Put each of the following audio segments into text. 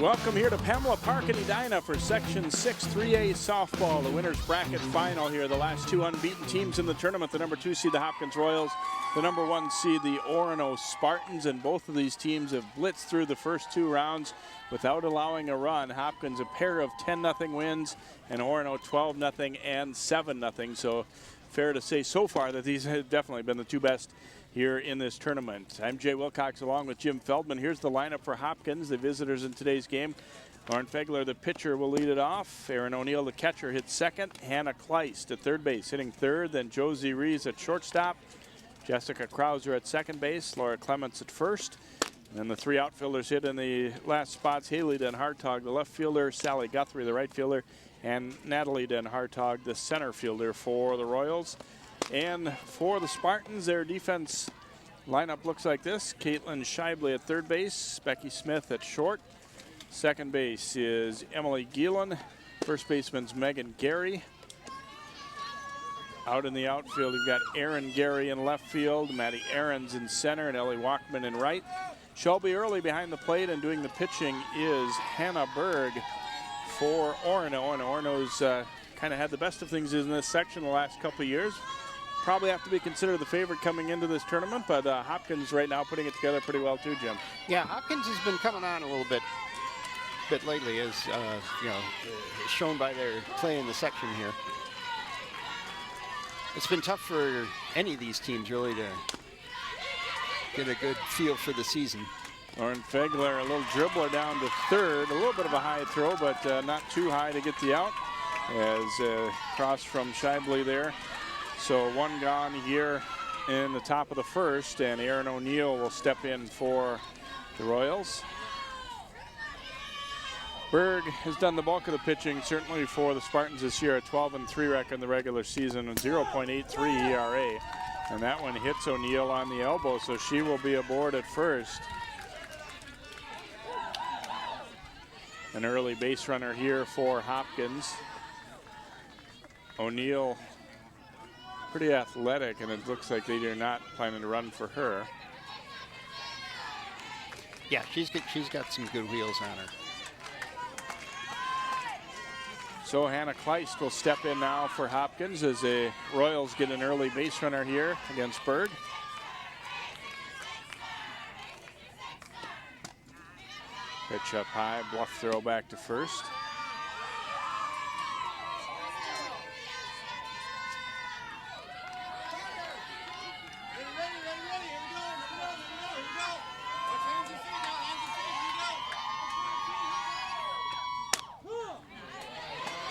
Welcome here to Pamela Park in Edina for Section 6 3A softball. The winners bracket final here. The last two unbeaten teams in the tournament. The number 2 seed, the Hopkins Royals. The number 1 seed, the Orono Spartans. And both of these teams have blitzed through the first 2 rounds without allowing a run. Hopkins a pair of 10-0 wins, and Orono 12-0 and 7-0. So fair to say so far that these have definitely been the 2 best here in this tournament. I'm Jay Wilcox along with Jim Feldman. Here's the lineup for Hopkins, the visitors in today's game. Lauren Fegler, the pitcher, will lead it off. Erin O'Neill, the catcher, hits second. Hannah Kleist at third base, hitting third. Then Josie Rees at shortstop. Jessica Krauser at second base. Laura Clements at first. And the 3 outfielders hit in the last spots. Haley Den Hartog, the left fielder. Sally Guthrie, the right fielder. And Natalie Den Hartog, the center fielder for the Royals. And for the Spartans, their defense lineup looks like this. Caitlin Shively at third base. Becky Smith at short. Second base is Emily Gielan. First baseman's Megan Gary. Out in the outfield, we've got Erin Gary in left field, Maddie Ahrens in center, and Ellie Walkman in right. Shelby Early behind the plate, and doing the pitching is Hannah Berg for Orono. And Orono's kind of had the best of things in this section the last couple of years. Probably have to be considered the favorite coming into this tournament, but Hopkins right now putting it together pretty well too, Jim. Yeah, Hopkins has been coming on a little bit lately, as you know, shown by their play in the section here. It's been tough for any of these teams really to get a good feel for the season. Lauren Fegler, a little dribbler down to third, a little bit of a high throw, but not too high to get the out. As cross from Shively there. So 1 gone here in the top of the first, and Erin O'Neill will step in for the Royals. Berg has done the bulk of the pitching, certainly for the Spartans this year, a 12-3 record in the regular season and 0.83 ERA. And that one hits O'Neill on the elbow, so she will be aboard at first. An early base runner here for Hopkins. O'Neill pretty athletic, and it looks like they are not planning to run for her. Yeah, she's got some good wheels on her. So Hannah Kleist will step in now for Hopkins as the Royals get an early base runner here against Berg. Pitch up high, bluff throw back to first.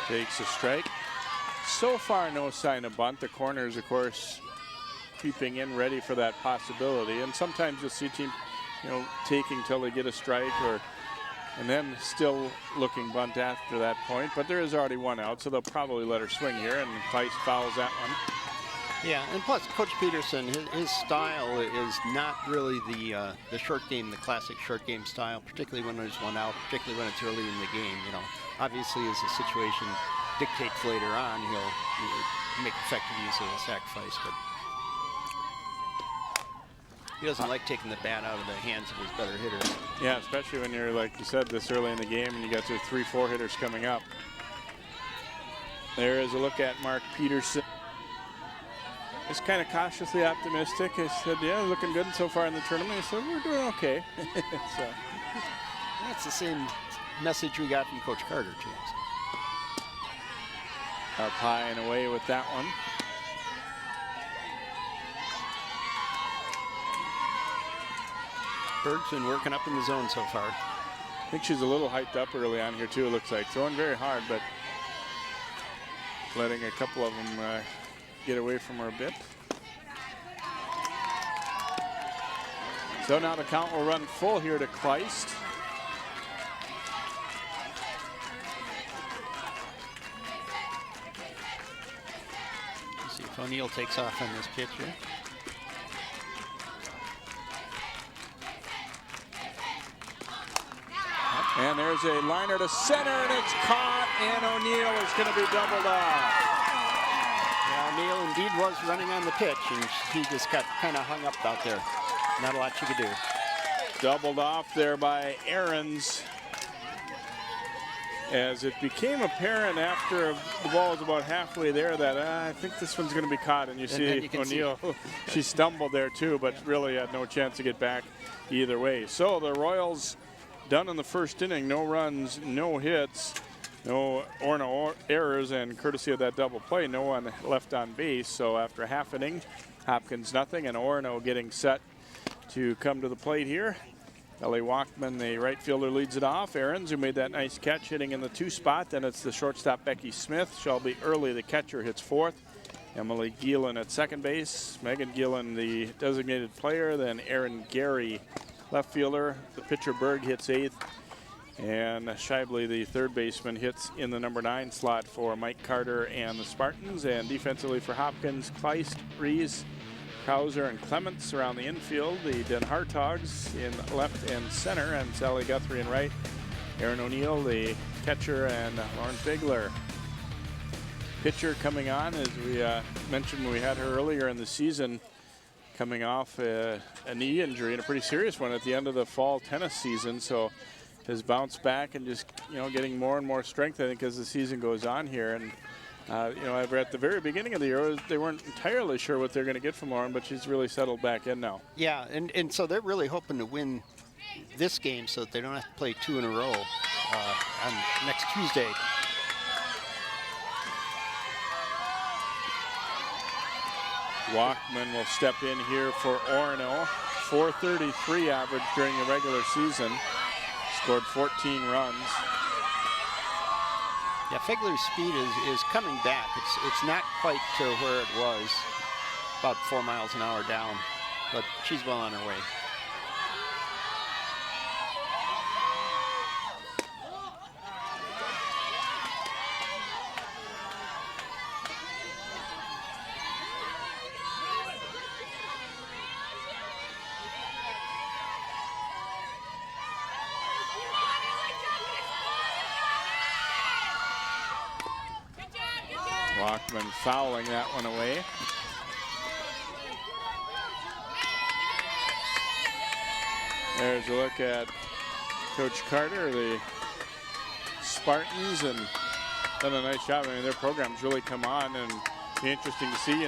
Takes a strike. So far, no sign of bunt. The corners, of course, creeping in, ready for that possibility. And sometimes you'll see team, taking till they get a strike, and then still looking bunt after that point. But there is already 1 out, so they'll probably let her swing here, and Kleist fouls that one. Yeah, and plus Coach Peterson, his style is not really the short game, the classic short game style, particularly when there's 1 out, particularly when it's early in the game. Obviously, as the situation dictates later on, he'll make effective use of the sacrifice, but he doesn't like taking the bat out of the hands of his better hitters. Yeah, especially when you're, like you said, this early in the game and you got your 3-4 hitters coming up. There is a look at Mark Peterson. He's kind of cautiously optimistic. He said, yeah, looking good so far in the tournament. He said, we're doing okay. So that's the same message we got from Coach Carter, too. Up high and away with that one. Berg's been working up in the zone so far. I think she's a little hyped up early on here, too, it looks like. Throwing very hard, but letting a couple of them get away from her a bit. So now the count will run full here to Kleist. Let's see if O'Neill takes off on this pitch here. And there's a liner to center, and it's caught, and O'Neill is going to be doubled off. Yeah, O'Neill indeed was running on the pitch, and he just got kind of hung up out there. Not a lot you could do. Doubled off there by Ahrens. as it became apparent after the ball was about halfway there that I think this one's going to be caught. And you see O'Neill, she stumbled there too, but really had no chance to get back either way. So the Royals done in the first inning. No runs, no hits, no Orono errors, and courtesy of that double play, no one left on base. So after half inning, Hopkins nothing, and Orono getting set to come to the plate here. Ellie Walkman, the right fielder, leads it off. Ahrens, who made that nice catch, hitting in the 2 spot. Then it's the shortstop, Becky Smith. Shelby Early, the catcher, hits 4th. Emily Gielan at second base. Megan Gielan, the designated player. Then Erin Gary, left fielder. The pitcher, Berg, hits 8th. And Scheibele, the third baseman, hits in the number 9 slot for Mike Carter and the Spartans. And defensively for Hopkins, Kleist, Rees, Krauser, and Clements around the infield. The Den Hartogs in left and center, and Sally Guthrie in right. Aaron O'Neill, the catcher, and Lauren Bigler. Pitcher coming on, as we mentioned when we had her earlier in the season, coming off a knee injury, and a pretty serious one at the end of the fall tennis season. So has bounced back and just, getting more and more strength, I think, as the season goes on here. And at the very beginning of the year, they weren't entirely sure what they're going to get from Lauren, but she's really settled back in now. Yeah, and so they're really hoping to win this game so that they don't have to play 2 in a row on next Tuesday. Walkman will step in here for Orono. .433 average during the regular season. Scored 14 runs. Yeah, Fegler's speed is coming back. It's not quite to where it was, about 4 miles an hour down, but she's well on her way. Walkman fouling that one away. There's a look at Coach Carter, the Spartans, and done a nice job. I mean, their program's really come on, and be interesting to see, they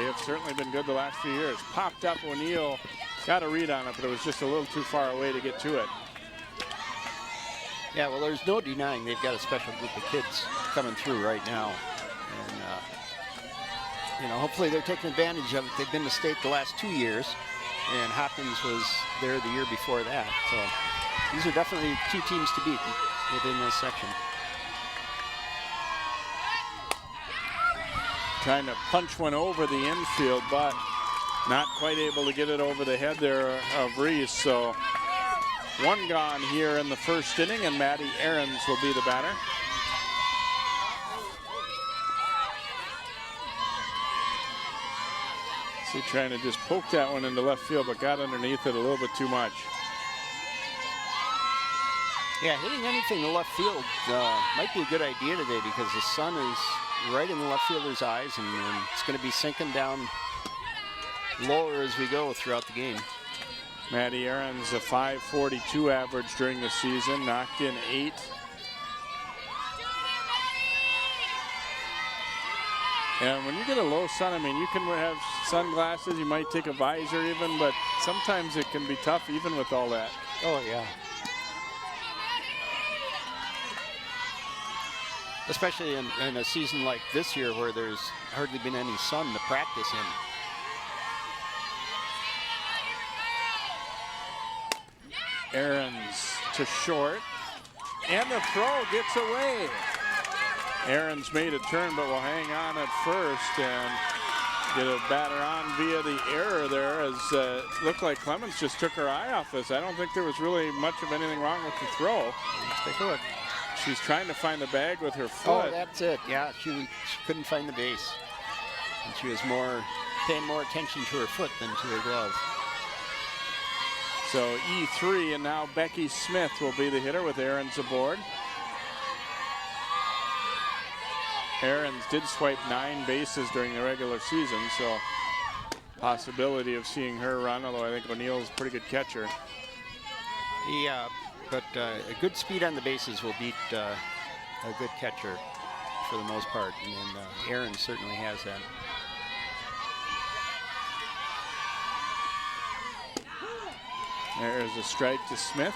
have certainly been good the last few years. Popped up, O'Neill got a read on it, but it was just a little too far away to get to it. Yeah, well, there's no denying they've got a special group of kids coming through right now. And, hopefully they're taking advantage of it. They've been to state the last 2 years, and Hopkins was there the year before that. So these are definitely 2 teams to beat within this section. Trying to punch one over the infield, but not quite able to get it over the head there of Reese. So 1 gone here in the first inning, and Maddie Ahrens will be the batter. See, trying to just poke that one into left field, but got underneath it a little bit too much. Yeah, hitting anything to left field might be a good idea today, because the sun is right in the left fielder's eyes, and it's going to be sinking down lower as we go throughout the game. Maddie Ahrens, a .542 average during the season, knocked in 8. And when you get a low sun, I mean, you can have sunglasses, you might take a visor even, but sometimes it can be tough even with all that. Oh, yeah. Especially in a season like this year where there's hardly been any sun to practice in. Ahrens to short, and the throw gets away. Ahrens made a turn, but will hang on at first and get a batter on via the error there, as it looked like Clements just took her eye off this. I don't think there was really much of anything wrong with the throw. Let's take a look. She's trying to find the bag with her foot. Oh, that's it. Yeah, she couldn't find the base. And she was paying more attention to her foot than to her glove. So E3, and now Becky Smith will be the hitter with Ahrens aboard. Ahrens did swipe 9 bases during the regular season, so possibility of seeing her run, although I think O'Neill's a pretty good catcher. Yeah, but a good speed on the bases will beat a good catcher for the most part, and Aaron certainly has that. There's a strike to Smith.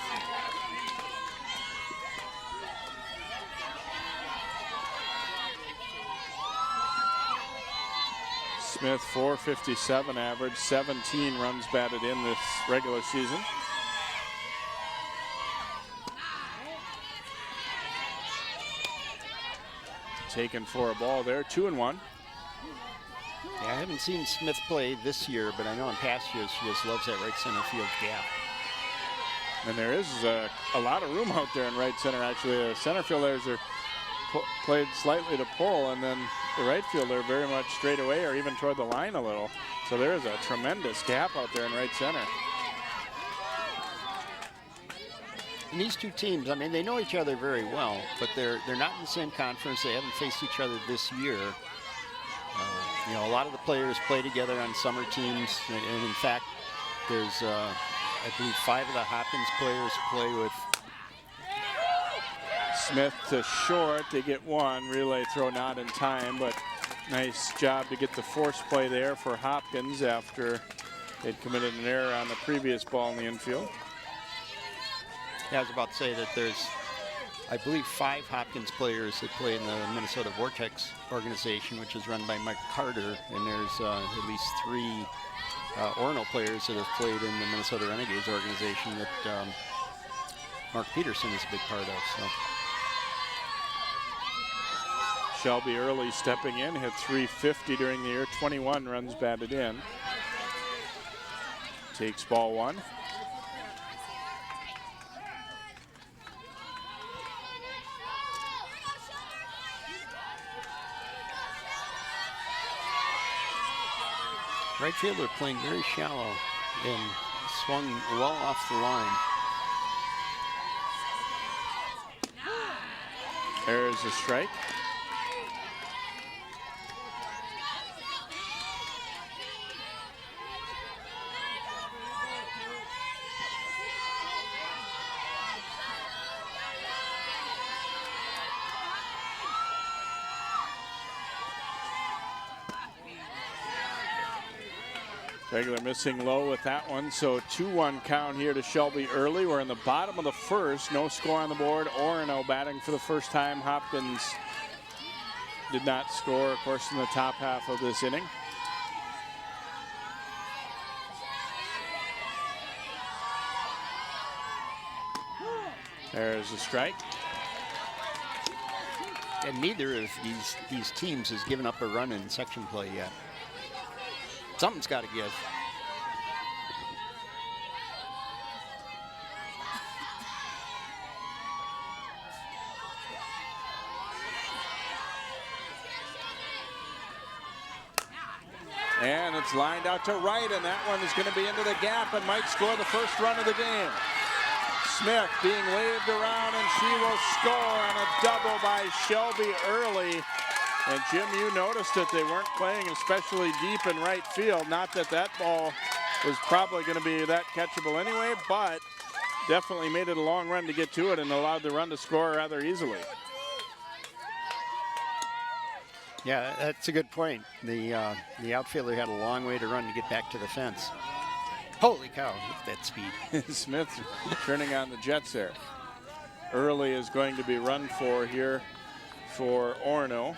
Smith, .457 average, 17 runs batted in this regular season. Taken for a ball there, 2-1. Yeah, I haven't seen Smith play this year, but I know in past years she just loves that right center field gap. And there is a lot of room out there in right center, actually. The center fielders are played slightly to pull, and then the right fielder very much straight away or even toward the line a little. So there's a tremendous gap out there in right center. And these two teams, I mean, they know each other very well, but they're not in the same conference. They haven't faced each other this year. You know, a lot of the players play together on summer teams, and in fact, there's, I believe, 5 of the Hopkins players play with. Smith to short, they get one. Relay throw not in time, but nice job to get the force play there for Hopkins after they'd committed an error on the previous ball in the infield. Yeah, I was about to say that there's, I believe, 5 Hopkins players that play in the Minnesota Vortex organization, which is run by Mike Carter, and there's at least 3 Orono players that have played in the Minnesota Renegades organization that Mark Peterson is a big part of. So. Shelby Early stepping in, hit .350 during the year, 21 runs batted in. Takes ball 1. Right fielder playing very shallow and swung well off the line. There's a strike. Regular missing low with that one, so 2-1 count here to Shelby Early. We're in the bottom of the first, no score on the board. Orono batting for the first time. Hopkins did not score, of course, in the top half of this inning. There's a strike. And neither of these teams has given up a run in section play yet. Something's got to give. And it's lined out to right, and that one is going to be into the gap and might score the first run of the game. Smith being waved around, and she will score on a double by Shelby Early. And Jim, you noticed that they weren't playing especially deep in right field. Not that that ball was probably going to be that catchable anyway, but definitely made it a long run to get to it and allowed the run to score rather easily. Yeah, that's a good point. The outfielder had a long way to run to get back to the fence. Holy cow, look at that speed. Smith turning on the Jets there. Early is going to be run for here for Orono,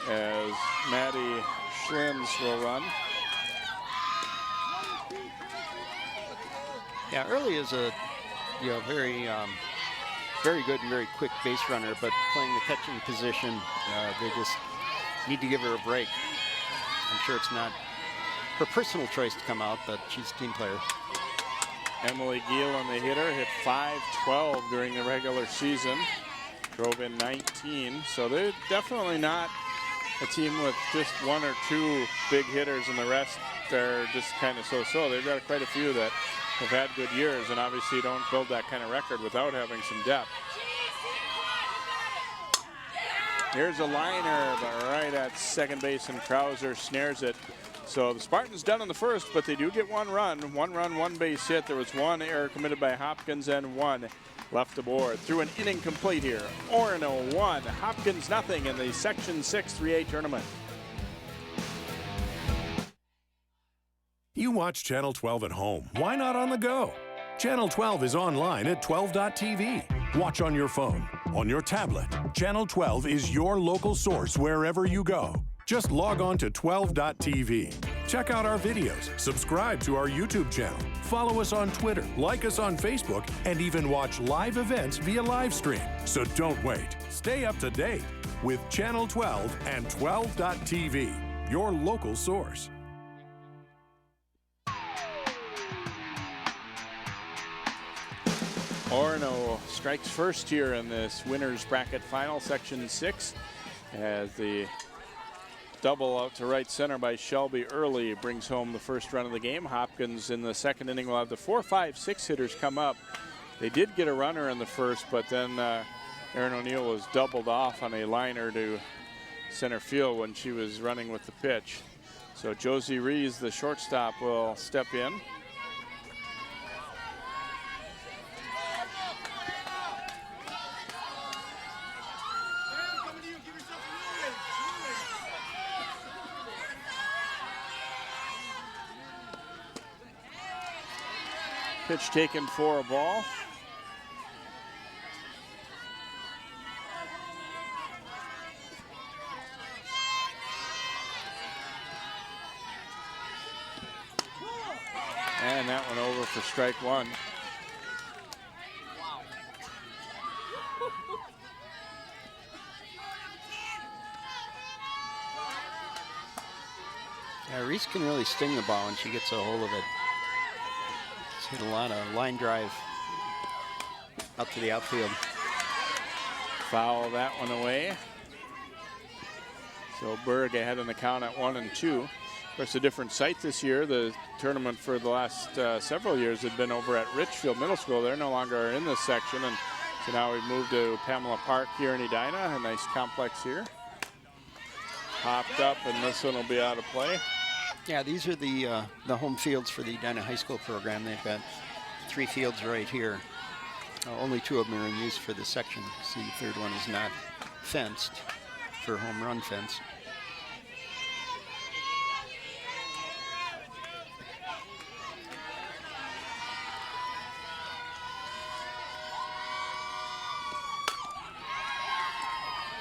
as Maddie Schlins will run. Yeah, Early is a very very good and very quick base runner, but playing the catching position, they just need to give her a break. I'm sure it's not her personal choice to come out, but she's a team player. Emily Gielen, the hitter, hit .512 during the regular season. Drove in 19, so they're definitely not a team with just 1 or 2 big hitters, and the rest are just kind of so-so. They've got quite a few that have had good years, and obviously you don't build that kind of record without having some depth. Here's a liner, but right at second base, and Krauser snares it. So the Spartans done in the first, but they do get one run, one base hit. There was one error committed by Hopkins and one left aboard. Through an inning complete here. Orono 1, Hopkins nothing in the Section 6 3A tournament. You watch Channel 12 at home. Why not on the go? Channel 12 is online at 12.tv. Watch on your phone, on your tablet. Channel 12 is your local source wherever you go. Just log on to 12.tv. Check out our videos, subscribe to our YouTube channel, follow us on Twitter, like us on Facebook, and even watch live events via live stream. So don't wait. Stay up to date with Channel 12 and 12.tv, your local source. Orono strikes first here in this winner's bracket final, Section 6, as the double out to right center by Shelby early brings home the first run of the game. Hopkins in the second inning will have the 4, 5, 6 hitters come up. They did get a runner in the first, but then Erin O'Neill was doubled off on a liner to center field when she was running with the pitch. So Josie Rees, the shortstop, will step in. Pitch taken for a ball. And that one over for strike one. Yeah, Reese can really sting the ball when she gets a hold of it. Hit a lot of line drive up to the outfield. Foul that one away. So Berg ahead in the count at 1-2. Of course, a different site this year. The tournament for the last several years had been over at Richfield Middle School. They're no longer in this section, and so now we've moved to Pamela Park here in Edina. A nice complex here. Popped up, and this one will be out of play. Yeah, these are the home fields for the Edina High School program. They've got 3 fields right here. Only 2 of them are in use for the section. See, the third one is not fenced for home run fence.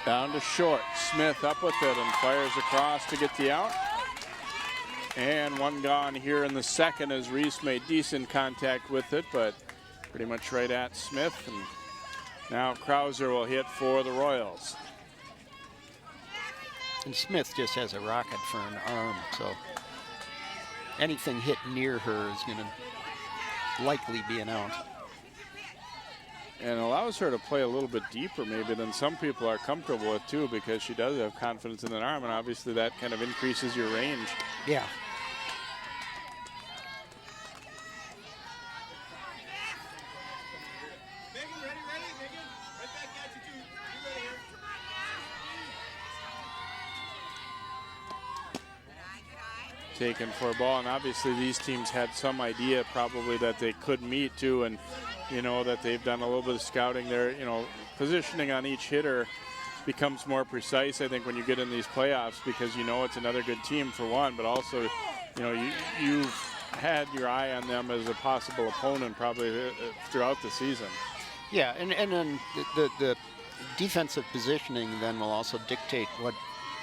Down to short. Smith up with it and fires across to get the out. And one gone here in the second as Reese made decent contact with it, but pretty much right at Smith. And now Krauser will hit for the Royals. And Smith just has a rocket for an arm, so anything hit near her is going to likely be an out. And allows her to play a little bit deeper maybe than some people are comfortable with too, because she does have confidence in an arm, and obviously that kind of increases your range. Yeah. Taken for a ball, and obviously these teams had some idea probably that they could meet too, and you know that they've done a little bit of scouting there. You know, positioning on each hitter becomes more precise, I think, when you get in these playoffs, because you know it's another good team for one, but also, you know, you've had your eye on them as a possible opponent probably throughout the season. Yeah, and then the defensive positioning then will also dictate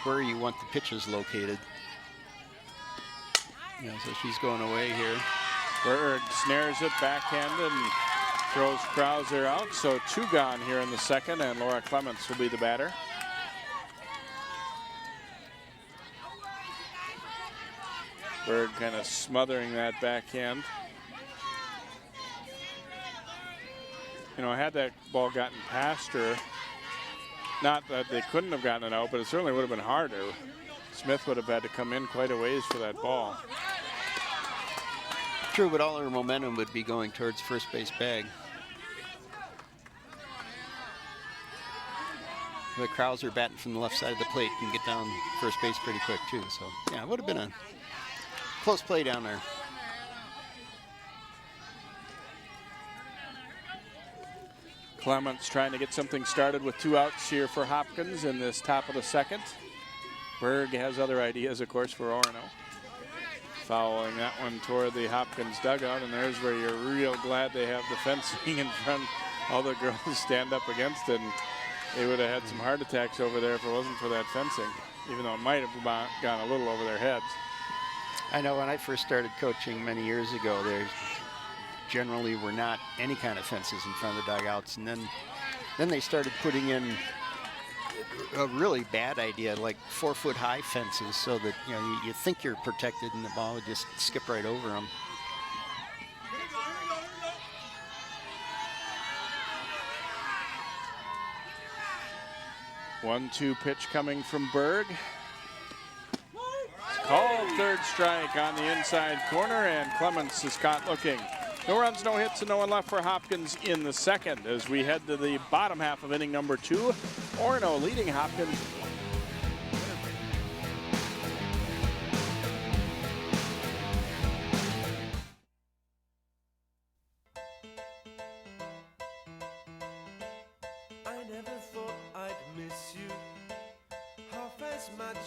where you want the pitches located. Yeah, so she's going away here. Berg snares it backhanded and throws Krauser out. So 2 gone here in the second, and Laura Clements will be the batter. Berg kind of smothering that backhand. You know, had that ball gotten past her, not that they couldn't have gotten it out, but it certainly would have been harder. Smith would have had to come in quite a ways for that ball. True, but all her momentum would be going towards first base bag. the Krauser batting from the left side of the plate can get down first base pretty quick too. So yeah, it would have been a close play down there. Clements trying to get something started with 2 outs here for Hopkins in this top of the second. Berg has other ideas, of course, for Orono. Fouling that one toward the Hopkins dugout, and there's where you're real glad they have the fencing in front. All the girls stand up against it, and they would have had some heart attacks over there if it wasn't for that fencing, even though it might have gone a little over their heads. I know when I first started coaching many years ago, there generally were not any kind of fences in front of the dugouts, and then they started putting in a really bad idea, like 4-foot-high fences, so that you think you're protected and the ball would just skip right over them. One-two pitch coming from Berg. It's called third strike on the inside corner, and Clements is caught looking. No runs, no hits, and no one left for Hopkins in the second as we head to the bottom half of inning number 2. Orono leading Hopkins. I never thought I'd miss you half as much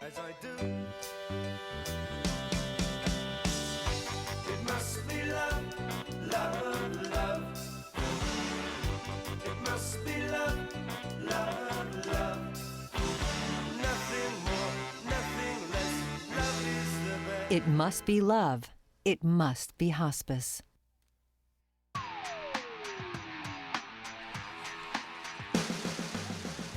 as I do. It must be love, love, love. It must be love, love, love. Nothing more, nothing less. Love is the best. It must be love. It must be hospice.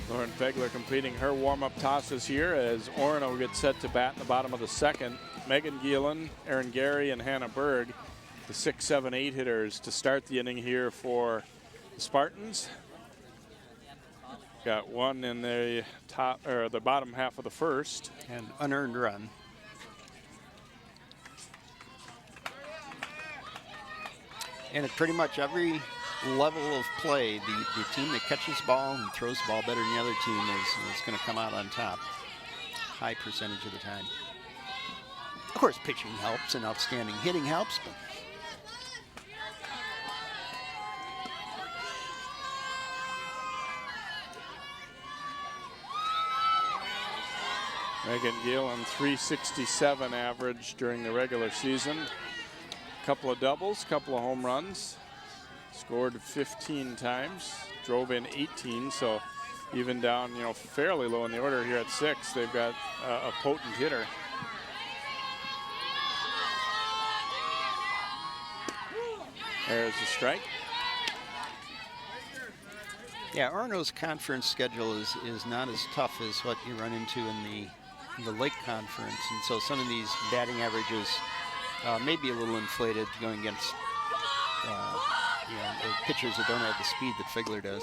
Lauren Fegler completing her warm-up tosses here as Orono gets set to bat in the bottom of the second. Megan Gielen, Erin Gary, and Hannah Berg, the 6, 7, 8 hitters to start the inning here for the Spartans. Got one in the top or the bottom half of the first. And unearned run. And at pretty much every level of play, the team that catches the ball and throws the ball better than the other team is going to come out on top. High percentage of the time. Of course, pitching helps and outstanding hitting helps, but Megan Gielen, 367 average during the regular season. Couple of doubles, couple of home runs. Scored 15 times, drove in 18, so even down, fairly low in the order here at 6. They've got a potent hitter. There's the strike. yeah, Orono's conference schedule is not as tough as what you run into in the Lake Conference, and so some of these batting averages may be a little inflated going against pitchers that don't have the speed that Figler does.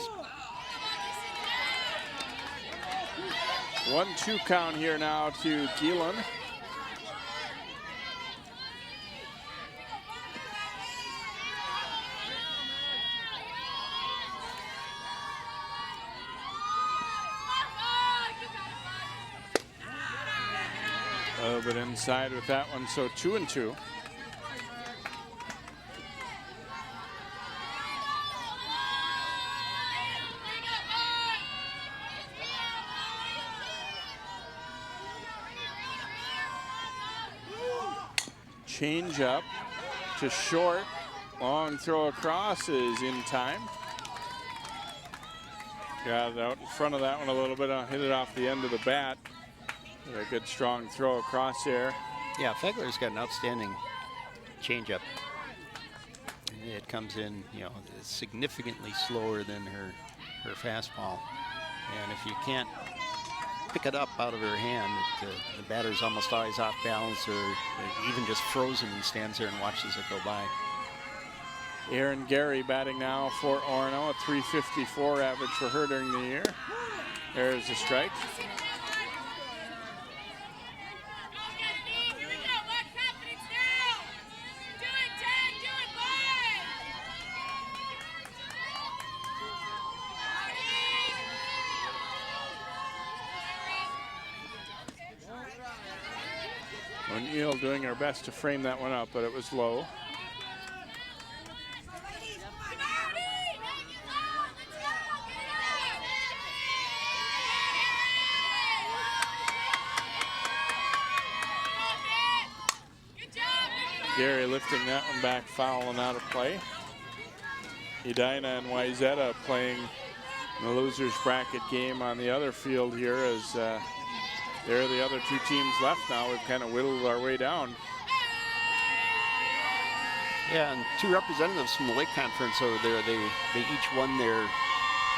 1-2 count here now to Gielen. A little bit inside with that one, so 2-2. Change up to short. Long throw across is in time. Got it out in front of that one a little bit. Hit it off the end of the bat. A good strong throw across there. Yeah, Fegler's got an outstanding changeup. It comes in, significantly slower than her fastball. And if you can't pick it up out of her hand, the batter's almost always off balance or even just frozen and stands there and watches it go by. Erin Gary batting now for Orono, a 354 average for her during the year. There's the strike. O'Neill doing her best to frame that one up, but it was low. Gary lifting that one back, foul and out of play. Edina and Wayzata playing the losers bracket game on the other field here as there are the other two teams left now. We've kind of whittled our way down. Yeah, and two representatives from the Lake Conference over there, they each won their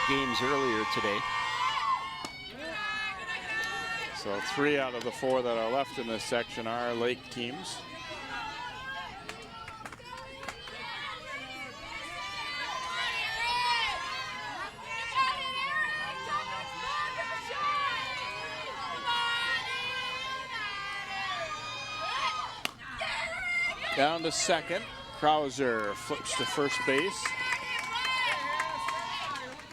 games earlier today. So 3 out of the 4 that are left in this section are Lake teams. Down to second. Krauser flips to first base.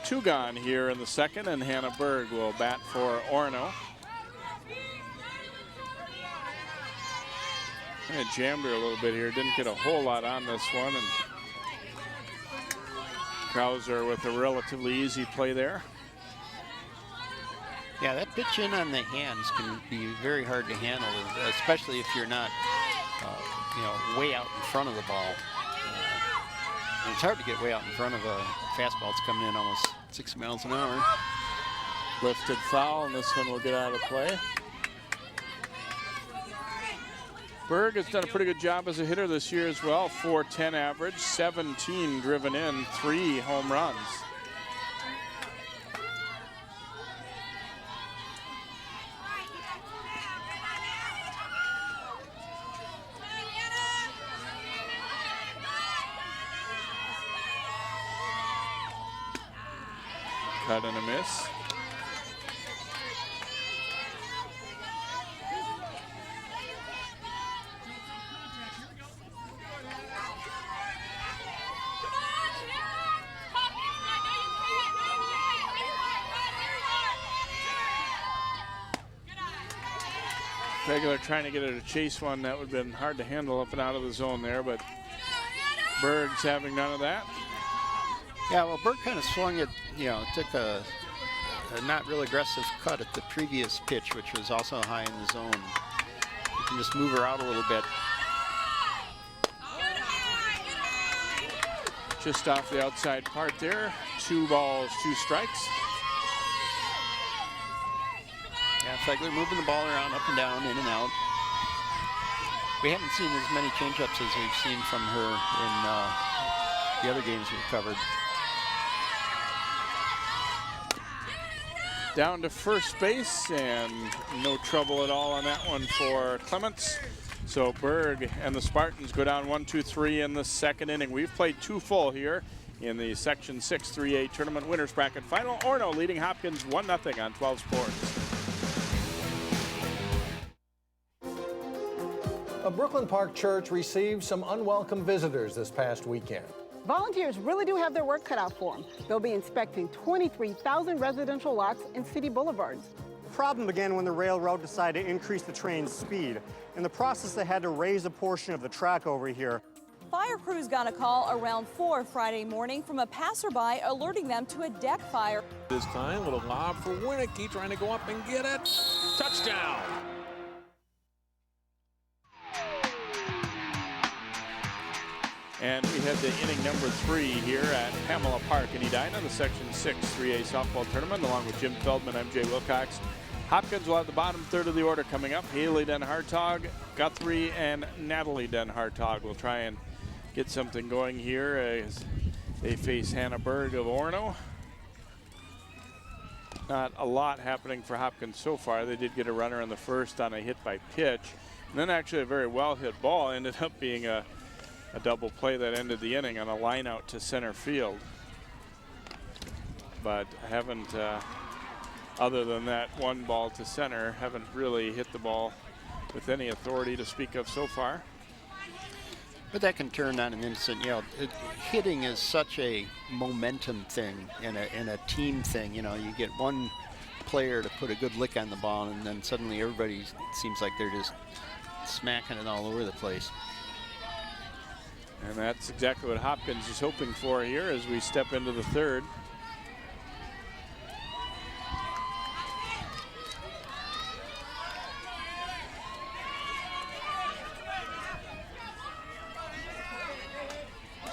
2 gone here in the second, and Hannah Berg will bat for Orono. I jammed her a little bit here. Didn't get a whole lot on this one, and Krauser with a relatively easy play there. Yeah, that pitch in on the hands can be very hard to handle, especially if you're not way out in front of the ball. And it's hard to get way out in front of a fastball. It's coming in almost 60 miles an hour. Lifted foul, and this one will get out of play. Berg has done a pretty good job as a hitter this year as well. .410 average, 17 driven in, 3 home runs. Cut and a miss. Regular trying to get her to chase one. That would have been hard to handle up and out of the zone there, but Berg's having none of that. Yeah, well, Berg kind of swung it, took a not real aggressive cut at the previous pitch, which was also high in the zone. You can just move her out a little bit. Just off the outside part there. 2 balls, 2 strikes. Yeah, Fegler moving the ball around, up and down, in and out. We haven't seen as many changeups as we've seen from her in the other games we've covered. Down to first base, and no trouble at all on that one for Clements. So Berg and the Spartans go down 1-2-3 in the second inning. We've played 2 full here in the Section 6 3A Tournament Winners Bracket Final. Orono leading Hopkins 1-0 on 12 Sports. A Brooklyn Park church received some unwelcome visitors this past weekend. Volunteers really do have their work cut out for them. They'll be inspecting 23,000 residential lots and city boulevards. The problem began when the railroad decided to increase the train's speed. In the process, they had to raise a portion of the track over here. Fire crews got a call around 4 Friday morning from a passerby alerting them to a deck fire. This time, little lob for Winnicky, trying to go up and get it. Touchdown! And we head to inning number 3 here at Pamela Park in Edina, the Section 6 3A softball tournament, along with Jim Feldman, MJ Wilcox. Hopkins will have the bottom third of the order coming up. Haley Den Hartog, Guthrie, and Natalie Den Hartog will try and get something going here as they face Hannah Berg of Orono. Not a lot happening for Hopkins so far. They did get a runner in the first on a hit by pitch. And then actually a very well hit ball ended up being a double play that ended the inning on a line out to center field. But haven't, other than that one ball to center, haven't really hit the ball with any authority to speak of so far. But that can turn on an instant. Hitting is such a momentum thing and a team thing. You get one player to put a good lick on the ball, and then suddenly everybody seems like they're just smacking it all over the place. And that's exactly what Hopkins is hoping for here as we step into the third.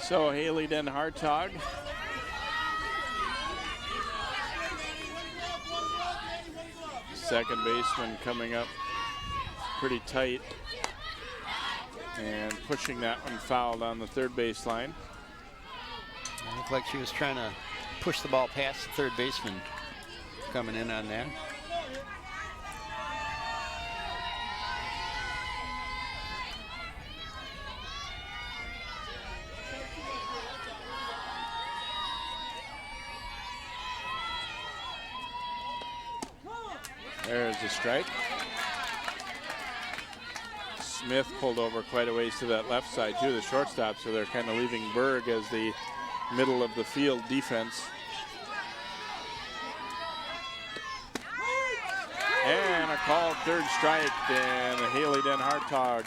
So Haley Den Hartog. Second baseman coming up pretty tight and pushing that one fouled on the third baseline. It looked like she was trying to push the ball past the third baseman coming in on that. There's a strike. Smith pulled over quite a ways to that left side too, the shortstop, so they're kind of leaving Berg as the middle of the field defense. And a called third strike, and Haley Den Hartog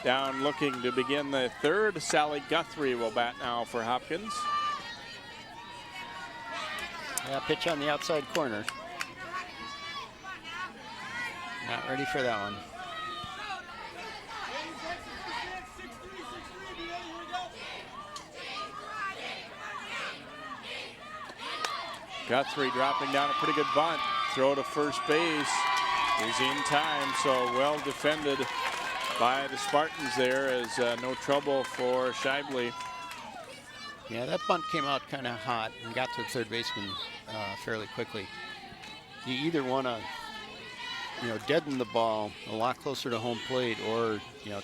down looking to begin the third. Sally Guthrie will bat now for Hopkins. Yeah, pitch on the outside corner. Not ready for that one. Guthrie dropping down a pretty good bunt. Throw to first base is in time, so well defended by the Spartans there, as no trouble for Scheibele. Yeah, that bunt came out kind of hot and got to the third baseman fairly quickly. You either want to, deaden the ball a lot closer to home plate, or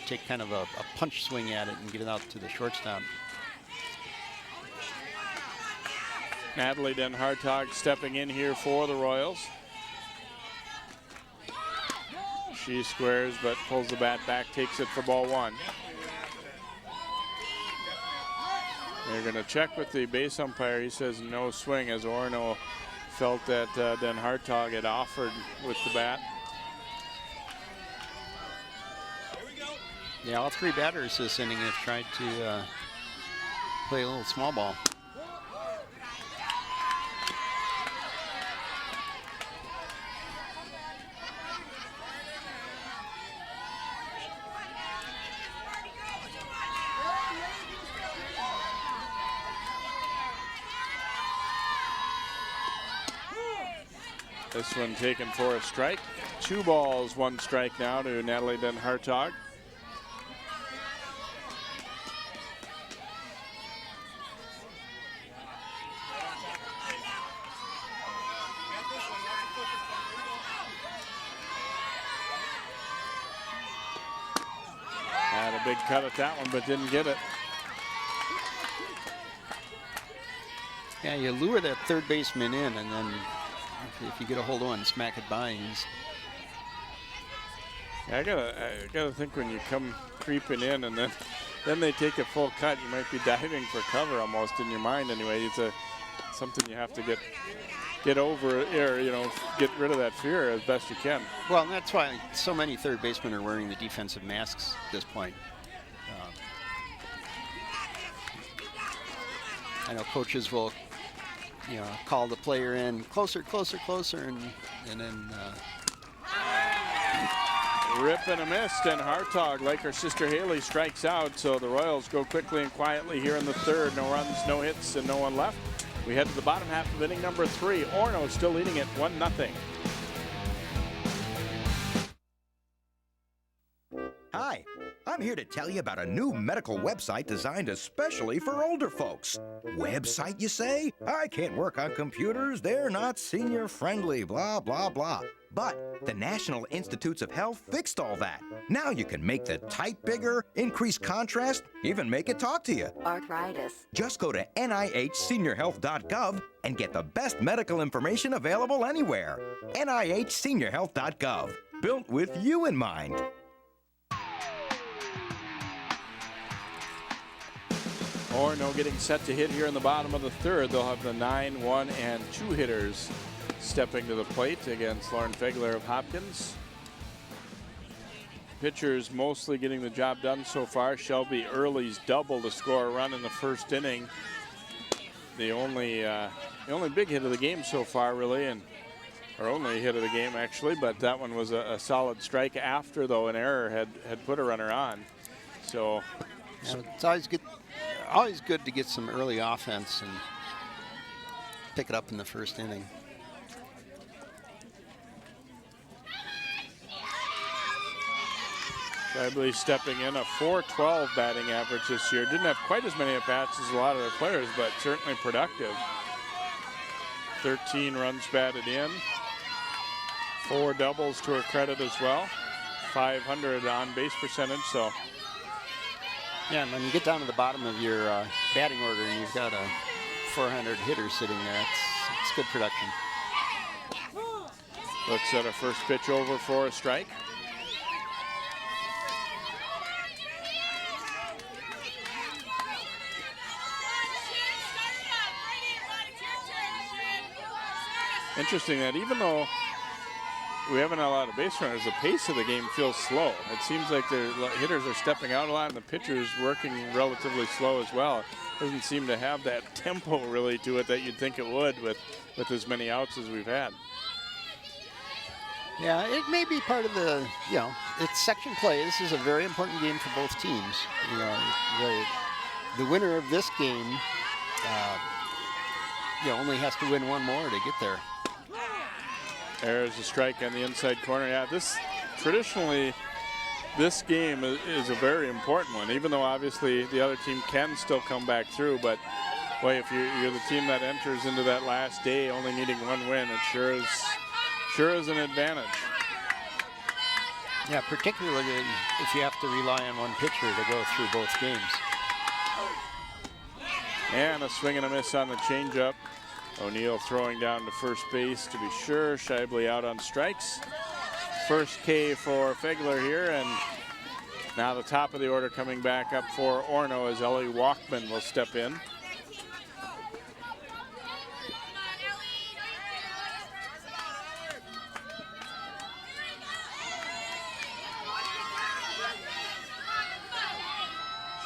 take kind of a punch swing at it and get it out to the shortstop. Natalie Den Hartog stepping in here for the Royals. She squares but pulls the bat back, takes it for ball one. They're going to check with the base umpire. He says no swing, as Orono felt that Den Hartog had offered with the bat. Yeah, all three batters this inning have tried to play a little small ball. This one taken for a strike. 2 balls, 1 strike now to Natalie Den Hartog. Had a big cut at that one, but didn't get it. Yeah, you lure that third baseman in, and then if you get a hold on, smack it by. I gotta think when you come creeping in and then they take a full cut, you might be diving for cover almost in your mind anyway. It's something you have to get over, or get rid of that fear as best you can. Well, and that's why so many third basemen are wearing the defensive masks at this point. I know coaches will call the player in closer, and then rip and a miss, and Hartog, like her sister Haley, strikes out. So the Royals go quickly and quietly here in the third. No runs, no hits, and no one left. We head to the bottom half of inning number 3. Orono still leading it 1-0. Hi, I'm here to tell you about a new medical website designed especially for older folks. Website, you say? I can't work on computers. They're not senior friendly, blah, blah, blah. But the National Institutes of Health fixed all that. Now you can make the type bigger, increase contrast, even make it talk to you. Arthritis. Just go to NIHseniorhealth.gov and get the best medical information available anywhere. NIHseniorhealth.gov. Built with you in mind. Orono getting set to hit here in the bottom of the third. They'll have the 9, 1, and 2 hitters stepping to the plate against Lauren Fegler of Hopkins. pitchers mostly getting the job done so far. Shelby Early's double to score a run in the first inning. The only big hit of the game so far, really, and or only hit of the game actually, but that one was a solid strike after, though, an error had put a runner on. So it's always good to get some early offense and pick it up in the first inning. Shibley stepping in, a .412 batting average this year. Didn't have quite as many at-bats as a lot of their players, but certainly productive. 13 runs batted in. 4 doubles to her credit as well. .500 on base percentage, so. Yeah, and when you get down to the bottom of your batting order and you've got a .400 hitter sitting there, it's good production. Looks at a first pitch over for a strike. Interesting that even though we haven't had a lot of base runners, the pace of the game feels slow. It seems like the hitters are stepping out a lot and the pitchers working relatively slow as well. It doesn't seem to have that tempo really to it that you'd think it would with as many outs as we've had. Yeah, it may be part of the, it's section play. This is a very important game for both teams. The winner of this game, only has to win one more to get there. There's a strike on the inside corner. Yeah, traditionally, this game is a very important one, even though obviously the other team can still come back through. But boy, if you're the team that enters into that last day only needing one win, it sure is an advantage. Yeah, particularly if you have to rely on one pitcher to go through both games. And a swing and a miss on the changeup. O'Neill throwing down to first base to be sure. Shibley out on strikes. First K for Fegler here, and now the top of the order coming back up for Orono as Ellie Walkman will step in.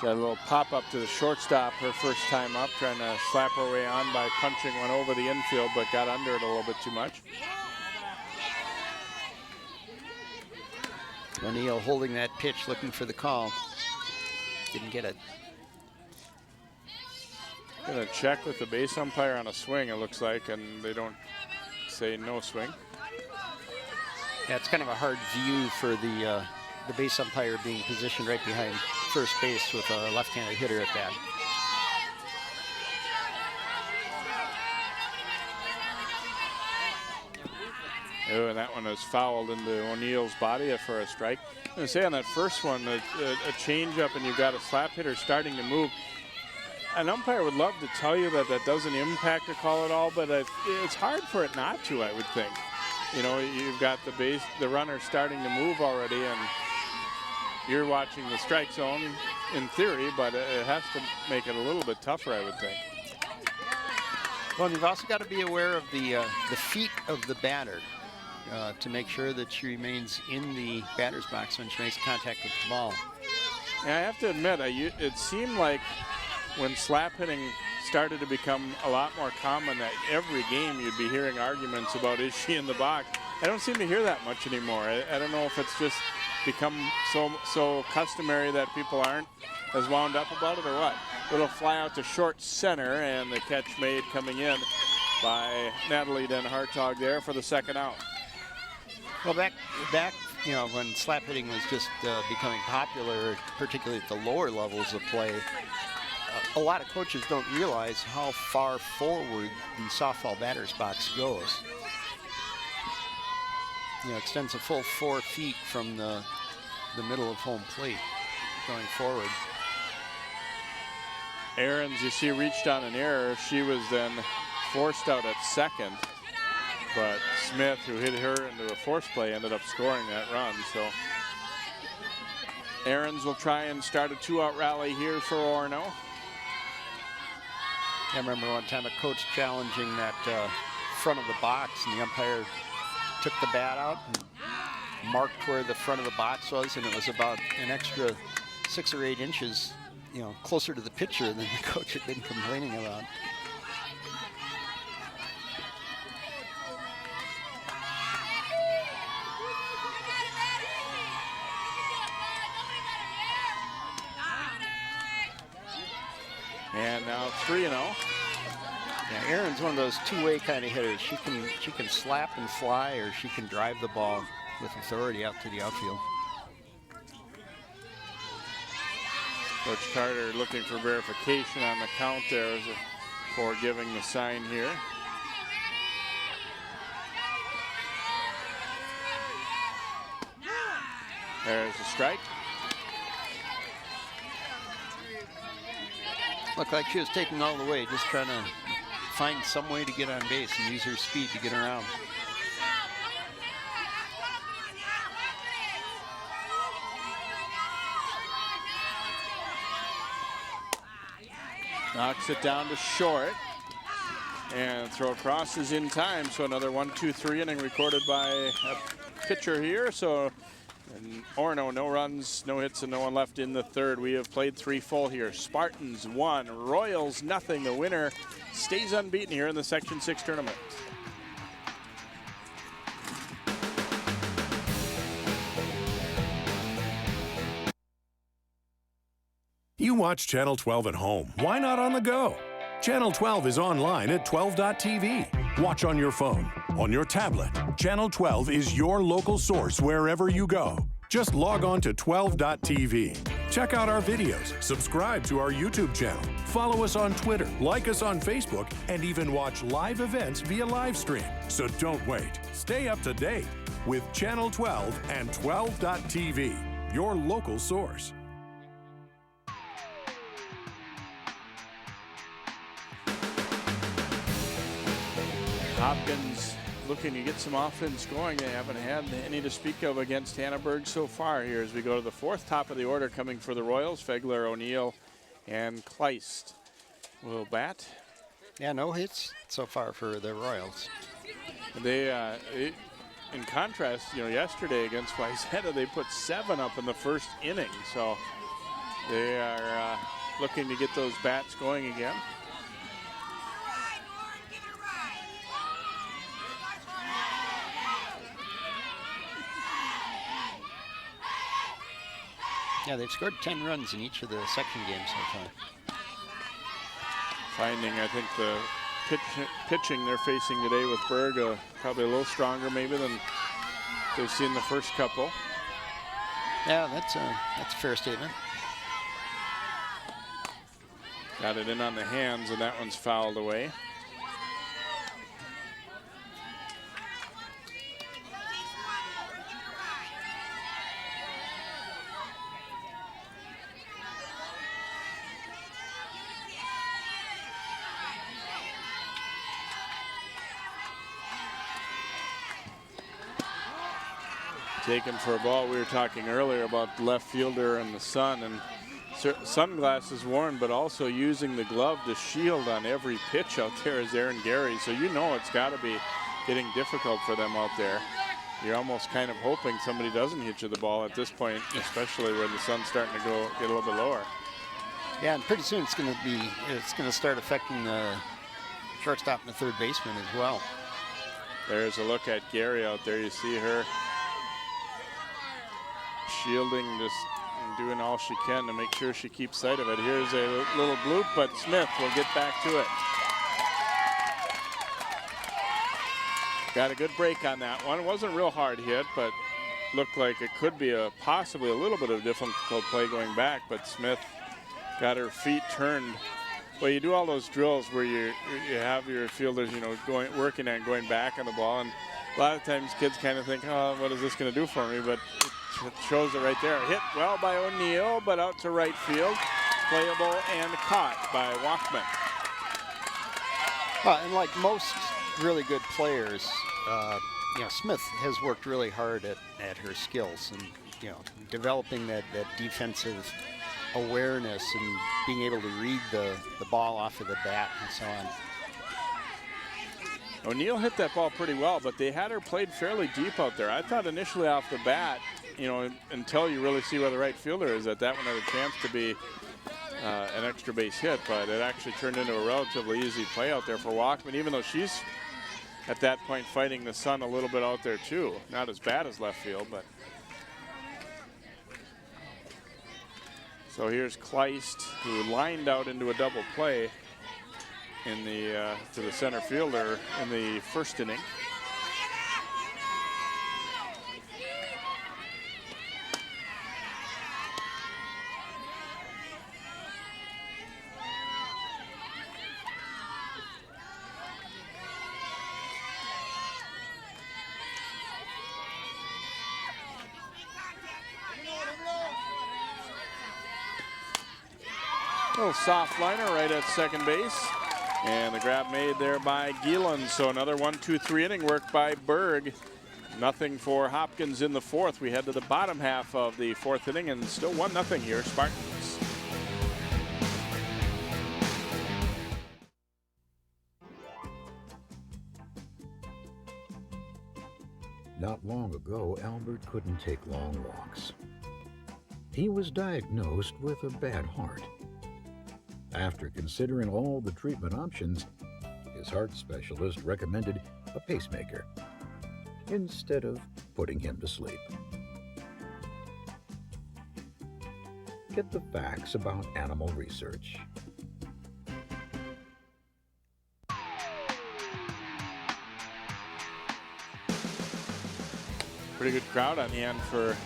She had a little pop up to the shortstop her first time up, trying to slap her way on by punching one over the infield, but got under it a little bit too much. O'Neill holding that pitch, looking for the call. Didn't get it. Gonna check with the base umpire on a swing, it looks like, and they don't say no swing. Yeah, it's kind of a hard view for the base umpire being positioned right behind first base with a left-handed hitter at bat. Oh, and that one was fouled into O'Neill's body for a strike. I'm going to say on that first one, a changeup and you've got a slap hitter starting to move. An umpire would love to tell you that doesn't impact a call at all, but it's hard for it not to, I would think. You've got the runner starting to move already, and you're watching the strike zone in theory, but it has to make it a little bit tougher, I would think. Well, you've also got to be aware of the feet of the batter to make sure that she remains in the batter's box when she makes contact with the ball. Yeah, I have to admit, it seemed like when slap hitting started to become a lot more common, that every game you'd be hearing arguments about, is she in the box? I don't seem to hear that much anymore. I don't know if it's just become so customary that people aren't as wound up about it or what. It'll fly out to short center, and the catch made coming in by Natalie Den Hartog there for the second out. Well, back, when slap hitting was just becoming popular, particularly at the lower levels of play, a lot of coaches don't realize how far forward the softball batter's box goes. Extends a full 4 feet from the middle of home plate going forward. Ahrens, you see, reached on an error. She was then forced out at second, but Smith, who hit her into a force play, ended up scoring that run. So Ahrens will try and start a 2-out rally here for Orono. I remember one time a coach challenging that front of the box, and the umpire took the bat out and marked where the front of the box was, and it was about an extra 6 or 8 inches, closer to the pitcher than the coach had been complaining about. And now 3-0. Yeah, Erin's one of those two-way kind of hitters. She can slap and fly, or she can drive the ball with authority out to the outfield. Coach Carter looking for verification on the count there for giving the sign here. There's a strike. Looked like she was taking all the way, just trying to find some way to get on base and use her speed to get around. Knocks it down to short. And throw across is in time. So another 1-2-3 inning recorded by a pitcher here. So Orono, no runs, no hits, and no one left in the third. We have played 3 full here. Spartans 1, Royals nothing. The winner stays unbeaten here in the Section 6 tournament. You watch Channel 12 at home. Why not on the go? Channel 12 is online at 12.tv. Watch on your phone, on your tablet. Channel 12 is your local source wherever you go. Just log on to 12.tv. Check out our videos, subscribe to our YouTube channel, follow us on Twitter, like us on Facebook, and even watch live events via live stream. So don't wait. Stay up to date with Channel 12 and 12.tv, your local source. Hopkins looking to get some offense going. They haven't had any to speak of against Hannahburg so far here as we go to the 4th. Top of the order coming for the Royals. Fegler, O'Neill, and Kleist will bat. Yeah, no hits so far for the Royals. They, in contrast, yesterday against Wyzetta, they put 7 up in the first inning. So they are looking to get those bats going again. Yeah, they've scored 10 runs in each of the section games so far. Finding, I think, the pitching they're facing today with Berg probably a little stronger maybe than they've seen the first couple. Yeah, that's a fair statement. Got it in on the hands, and that one's fouled away. Taken for a ball. We were talking earlier about the left fielder and the sun, and sunglasses worn, but also using the glove to shield on every pitch out there is Aaron Gary. So it's got to be getting difficult for them out there. You're almost kind of hoping somebody doesn't hit you the ball at this point, especially when the sun's starting to get a little bit lower. Yeah, and pretty soon it's going to start affecting the shortstop and the third baseman as well. There's a look at Gary out there. You see her shielding, just doing all she can to make sure she keeps sight of it. Here's a little bloop, but Smith will get back to it. Got a good break on that one. It wasn't a real hard hit, but looked like it could be possibly a little bit of a difficult play going back, but Smith got her feet turned. Well, you do all those drills where you have your fielders, working on going back on the ball, and a lot of times kids kind of think, oh, what is this going to do for me? But it shows it right there. Hit well by O'Neill, but out to right field. Playable and caught by Walkman. And like most really good players, Smith has worked really hard at her skills and, developing that defensive awareness and being able to read the ball off of the bat and so on. O'Neill hit that ball pretty well, but they had her played fairly deep out there. I thought initially off the bat, you know, until you really see where the right fielder is, that one had a chance to be an extra base hit, but it actually turned into a relatively easy play out there for Walkman, even though she's at that point fighting the sun a little bit out there too. Not as bad as left field, but. So here's Kleist, who lined out into a double play in the to the center fielder in the first inning. Little soft liner right at second base. And the grab made there by Gielan. So another 1-2-3 inning work by Berg. Nothing for Hopkins in the fourth. We head to the bottom half of the fourth inning and still 1-0 here, Spartans. Not long ago, Albert couldn't take long walks. He was diagnosed with a bad heart. After considering all the treatment options, his heart specialist recommended a pacemaker instead of putting him to sleep. Get the facts about animal research. Pretty good crowd on hand for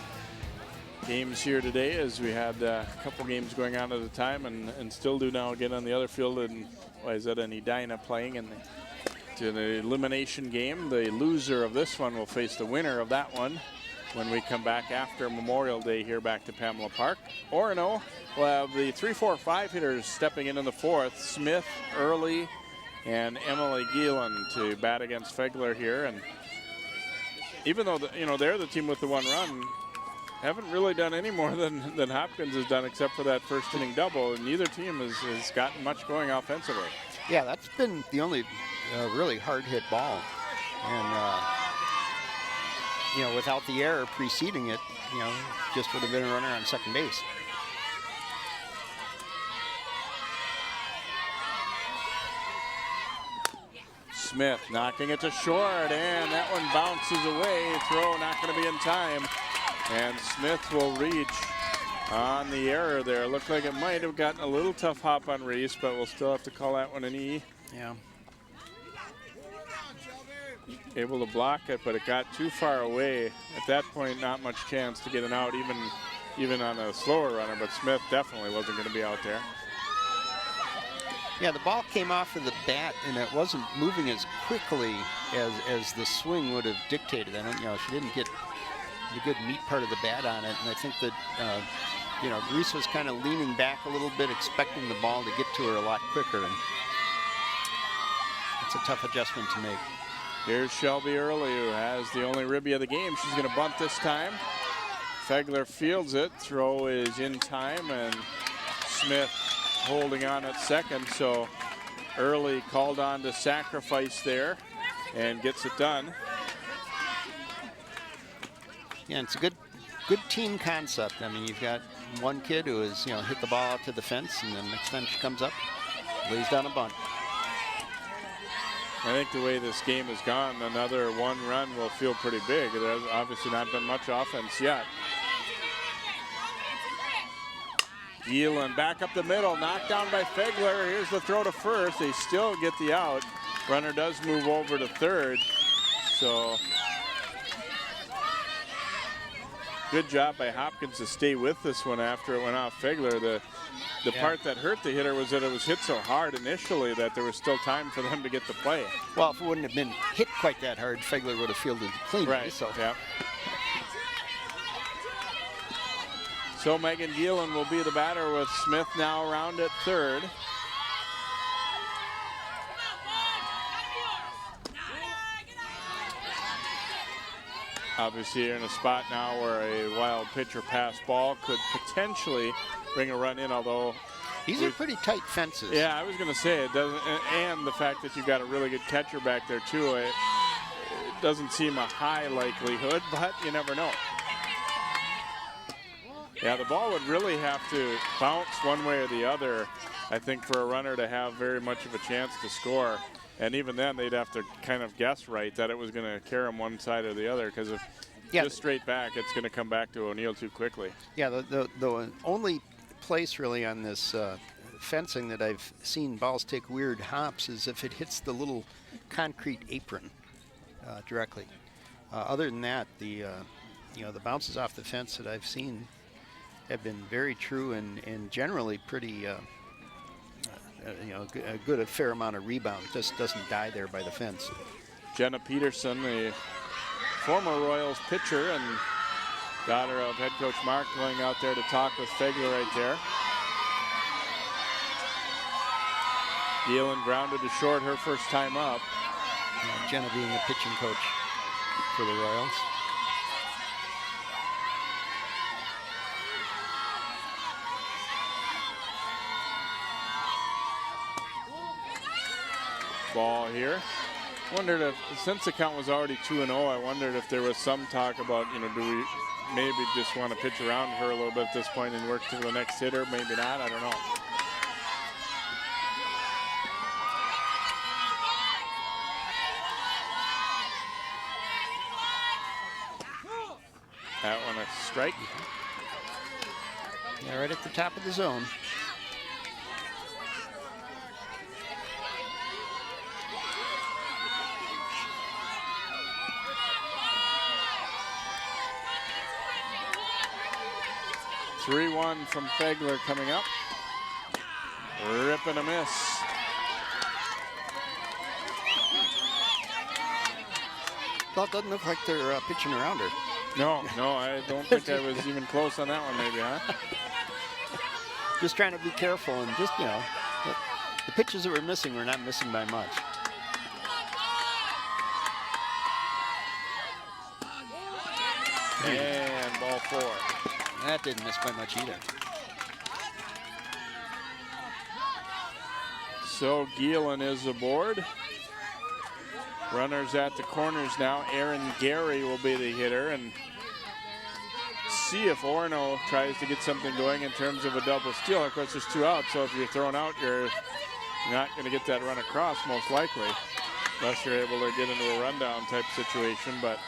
games here today, as we had a couple games going on at a time and still do now again on the other field. And Wayzata and Edina playing in an elimination game. The loser of this one will face the winner of that one when we come back after Memorial Day here back to Pamela Park. Orono will have the 3-4-5 hitters stepping in the fourth. Smith, Early, and Emily Gielan to bat against Fegler here. And even though they're the team with the one run, haven't really done any more than Hopkins has done, except for that first inning double, and neither team has gotten much going offensively. Yeah, that's been the only really hard hit ball. And, without the error preceding it, just would have been a runner on second base. Smith knocking it to short, and that one bounces away. Throw not going to be in time. And Smith will reach on the error there. Looked like it might have gotten a little tough hop on Reese, but we'll still have to call that one an E. Yeah. Able to block it, but it got too far away. At that point, not much chance to get an out, even on a slower runner, but Smith definitely wasn't going to be out there. Yeah, the ball came off of the bat, and it wasn't moving as quickly as the swing would have dictated. She didn't get the good meat part of the bat on it, and I think that Reese was kind of leaning back a little bit, expecting the ball to get to her a lot quicker, and it's a tough adjustment to make. Here's Shelby Early, who has the only ribby of the game. She's going to bunt this time. Fegler fields it. Throw is in time, and Smith holding on at second. So Early called on to sacrifice there and gets it done. Yeah, it's a good team concept. I mean, you've got one kid who has, hit the ball out to the fence, and then next time she comes up, lays down a bunt. I think the way this game has gone, another one run will feel pretty big. There's obviously not been much offense yet. Gielan back up the middle, knocked down by Fegler. Here's the throw to first. They still get the out. Runner does move over to third. So good job by Hopkins to stay with this one after it went off Fegler. The part that hurt the hitter was that it was hit so hard initially that there was still time for them to get the play. Well, if it wouldn't have been hit quite that hard, Fegler would have fielded cleanly. Right, so. Yeah. So Megan Gielan will be the batter with Smith now around at third. Obviously you're in a spot now where a wild pitch or pass ball could potentially bring a run in, although These are pretty tight fences. Yeah, I was going to say it doesn't, and the fact that you've got a really good catcher back there too. It doesn't seem a high likelihood, but you never know. Yeah, the ball would really have to bounce one way or the other, I think, for a runner to have very much of a chance to score. And even then, they'd have to kind of guess right that it was going to carry them one side or the other, because if just straight back, it's going to come back to O'Neill too quickly. Yeah, the only place really on this fencing that I've seen balls take weird hops is if it hits the little concrete apron directly. Other than that, the bounces off the fence that I've seen have been very true and generally pretty, a fair amount of rebound. Just doesn't die there by the fence. Jenna Peterson, the former Royals pitcher and daughter of head coach Mark, going out there to talk with Fegler right there. Gielan grounded to short her first time up. Jenna being a pitching coach for the Royals. Ball here. Wondered if, since the count was already 2-0, I wondered if there was some talk about, do we maybe just want to pitch around her a little bit at this point and work to the next hitter? Maybe not, I don't know. That one a strike. Yeah, right at the top of the zone. (3-1) from Fegler coming up. Rip and a miss. Well, it doesn't look like they're pitching around her. No, I don't think I was even close on that one, maybe, huh? Just trying to be careful and just, the pitches that we're missing, we're not missing by much. And ball 4. That didn't miss by much either. So Gielan is aboard. Runners at the corners now. Aaron Gary will be the hitter, and see if Orono tries to get something going in terms of a double steal. Of course, there's 2 outs, so if you're thrown out, you're not going to get that run across, most likely, unless you're able to get into a rundown type situation. But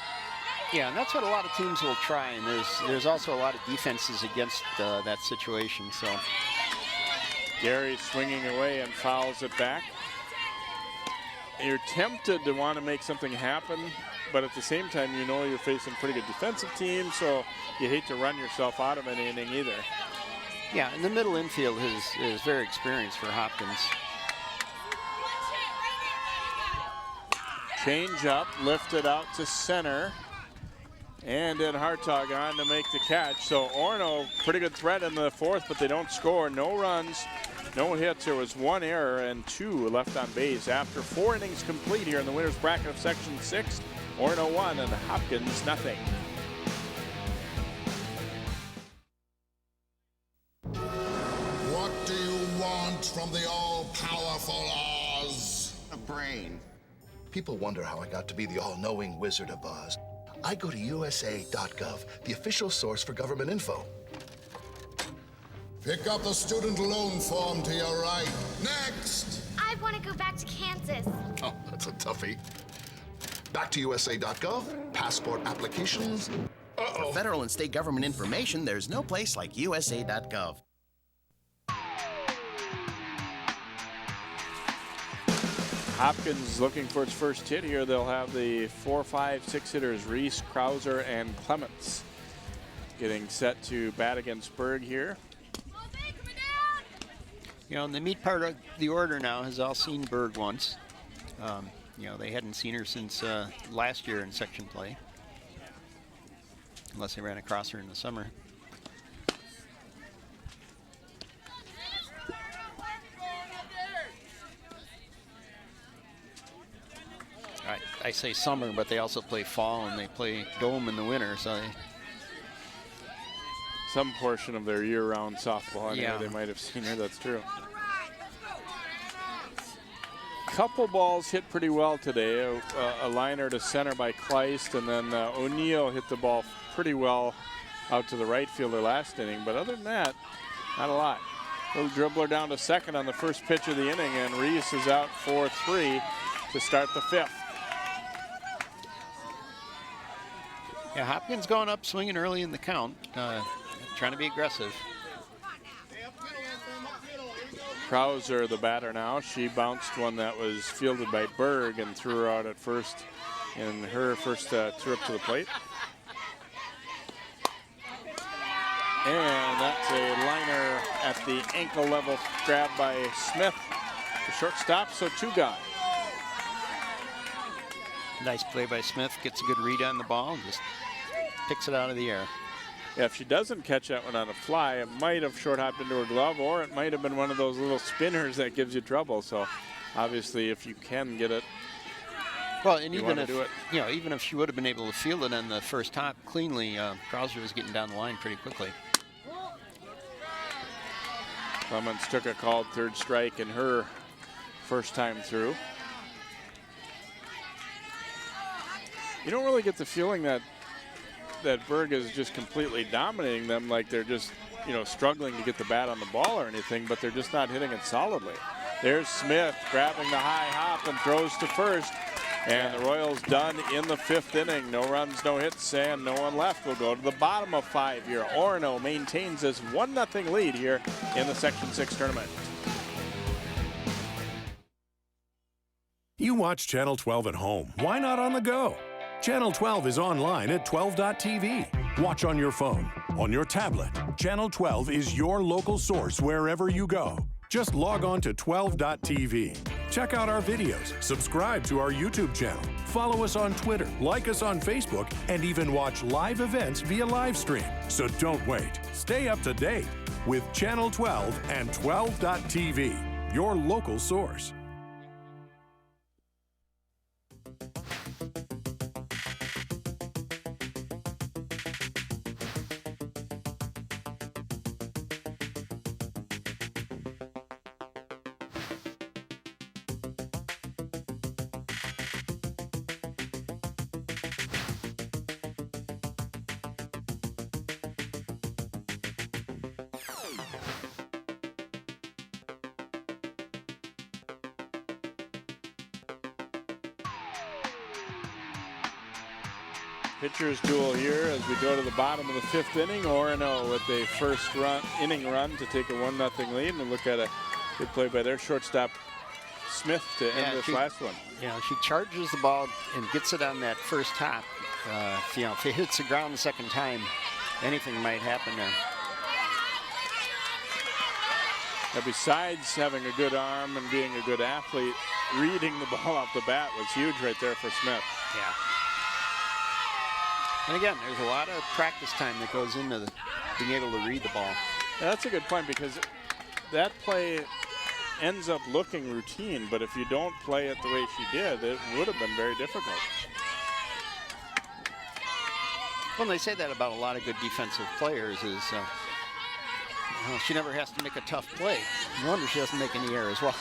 yeah, and that's what a lot of teams will try, and there's also a lot of defenses against that situation. So Gary swinging away and fouls it back. You're tempted to want to make something happen, but at the same time, you're facing pretty good defensive teams, so you hate to run yourself out of an inning either. Yeah, and the middle infield is very experienced for Hopkins. Change up, lifted out to center, and then Hartog on to make the catch. So Orono, pretty good threat in the 4th, but they don't score. No runs, no hits. There was 1 error and 2 left on base after 4 innings complete here in the winner's bracket of Section 6. Orono 1 and Hopkins nothing. What do you want from the all-powerful Oz? A brain. People wonder how I got to be the all-knowing Wizard of Oz. I go to USA.gov, the official source for government info. Pick up the student loan form to your right. Next! I want to go back to Kansas. Oh, that's a toughie. Back to USA.gov, passport applications. For federal and state government information, there's no place like USA.gov. Hopkins looking for its first hit here. They'll have the 4, 5, 6 hitters, Reese, Krauser, and Clements, getting set to bat against Berg here. And the meat part of the order now has all seen Berg once. They hadn't seen her since last year in section play, unless they ran across her in the summer. I say summer, but they also play fall and they play dome in the winter. So some portion of their year-round softball. Anyway, Yeah. they might have seen her. That's true. Couple balls hit pretty well today. A liner to center by Kleist, and then O'Neill hit the ball pretty well out to the right fielder last inning. But other than that, not a lot. Little dribbler down to second on the first pitch of the inning, and Reese is out 4-3 to start the fifth. Yeah, Hopkins going up swinging early in the count, trying to be aggressive. Krauser, the batter now. She bounced one that was fielded by Berg and threw her out at first in her first trip to the plate. And that's a liner at the ankle level, grabbed by Smith, the shortstop, so 2 gone. Nice play by Smith, gets a good read on the ball and just picks it out of the air. Yeah, if she doesn't catch that one on a fly, it might have short hopped into her glove, or it might have been one of those little spinners that gives you trouble. So obviously if you can get it, well, and even if do it. you know, even if she would have been able to field it on the first hop cleanly, Krauser was getting down the line pretty quickly. Clemens took a called third strike in her first time through. You don't really get the feeling that Berg is just completely dominating them, like they're just, you know, struggling to get the bat on the ball or anything, but they're just not hitting it solidly. There's Smith grabbing the high hop and throws to first, and the Royals done in the 5th inning. No runs, no hits, and no one left. We'll go to the bottom of 5 here. Orono maintains this 1-0 lead here in the Section 6 tournament. You watch Channel 12 at home. Why not on the go? Channel 12 is online at 12.tv. Watch on your phone, on your tablet. Channel 12 is your local source wherever you go. Just log on to 12.tv. Check out our videos, subscribe to our YouTube channel, follow us on Twitter, like us on Facebook, and even watch live events via live stream. So don't wait. Stay up to date with Channel 12 and 12.tv, your local source. Pitchers duel here as we go to the bottom of the 5th inning. Orono with a first inning run to take a 1-0 lead, and look at a good play by their shortstop Smith to end this last one. Yeah, she charges the ball and gets it on that first hop. You know, if it hits the ground the second time, anything might happen there. Now, besides having a good arm and being a good athlete, reading the ball off the bat was huge right there for Smith. Yeah. And again, there's a lot of practice time that goes into being able to read the ball. Yeah, that's a good point, because that play ends up looking routine, but if you don't play it the way she did, it would have been very difficult. Well, they say that about a lot of good defensive players is well, she never has to make a tough play. No wonder she doesn't make any errors. Well,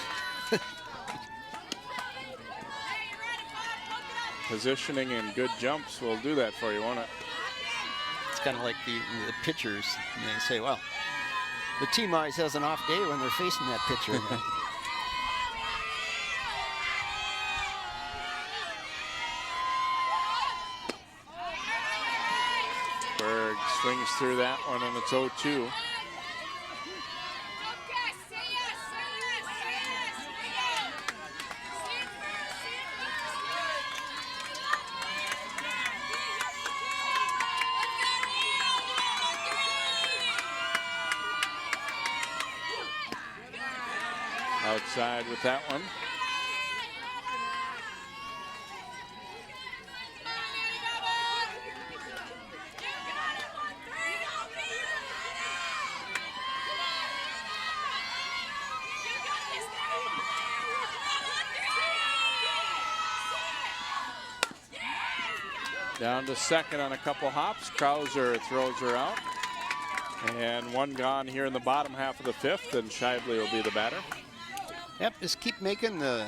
positioning and good jumps will do that for you, won't it? It's kind of like the pitchers. They say, well, the team always has an off day when they're facing that pitcher. Berg swings through that one, and it's 0-2. Outside with that one. Down to second on a couple hops. Krauser throws her out. And one gone here in the bottom half of the fifth, and Shively will be the batter. Yep, just keep making the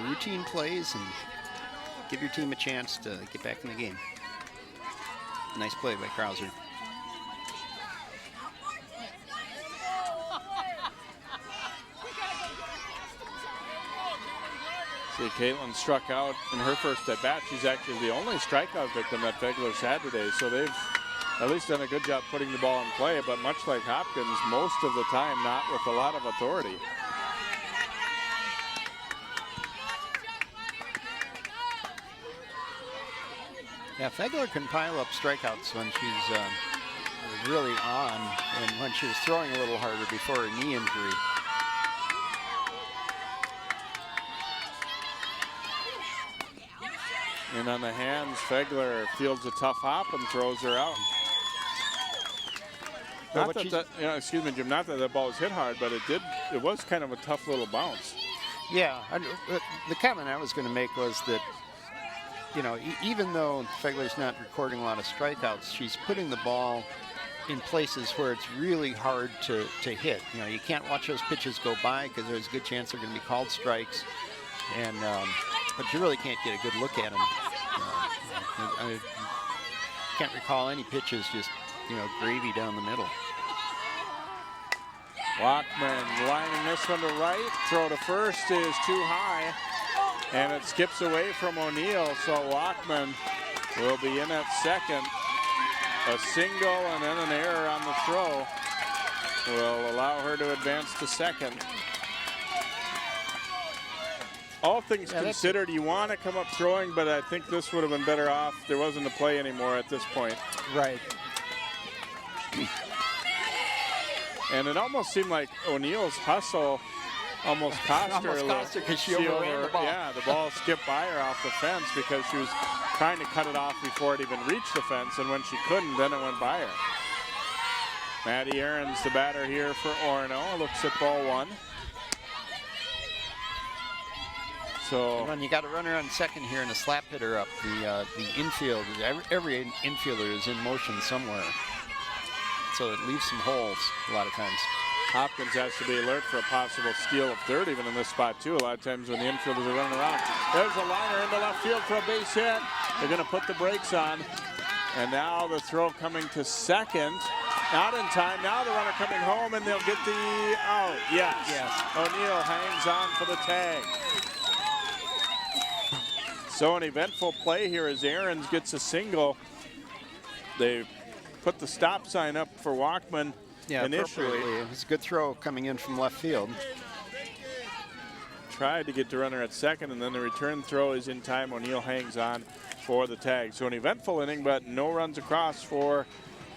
routine plays and give your team a chance to get back in the game. Nice play by Krauser. See, Caitlin struck out in her first at bat. She's actually the only strikeout victim that Fegler's had today, so they've at least done a good job putting the ball in play, but much like Hopkins, most of the time not with a lot of authority. Yeah, Fegler can pile up strikeouts when she's really on, and when she was throwing a little harder before her knee injury. And on the hands, Fegler fields a tough hop and throws her out. Not that, excuse me, Jim, not that the ball was hit hard, but it was kind of a tough little bounce. Yeah, the comment I was going to make was that, you know, even though Fegler's not recording a lot of strikeouts, she's putting the ball in places where it's really hard to hit. You know, you can't watch those pitches go by because there's a good chance they're going to be called strikes, and but you really can't get a good look at them. I can't recall any pitches just, you know, gravy down the middle. Walkman lining this one to right. Throw to first is too high, and it skips away from O'Neill, so Walkman will be in at second. A single and then an error on the throw will allow her to advance to second. All things considered, you want to come up throwing, but I think this would have been better off. There wasn't a play anymore at this point. Right. And it almost seemed like O'Neill's hustle almost cost her a little. Because she overran the ball. Yeah, the ball skipped by her off the fence because she was trying to cut it off before it even reached the fence, and when she couldn't, then it went by her. Maddie Aarons, the batter here for Orono, looks at ball one. So when you got a runner on second here and a slap hitter up, the infield, every infielder is in motion somewhere. So it leaves some holes a lot of times. Hopkins has to be alert for a possible steal of third even in this spot too. A lot of times when the infielders are running around. There's a liner into left field for a base hit. They're going to put the brakes on. And now the throw coming to second. Not in time. Now the runner coming home, and they'll get the out. Yes. O'Neill hangs on for the tag. So an eventful play here as Aarons gets a single. They put the stop sign up for Walkman initially. It was a good throw coming in from left field. Tried to get the runner at second, and then the return throw is in time. O'Neill hangs on for the tag. So an eventful inning, but no runs across for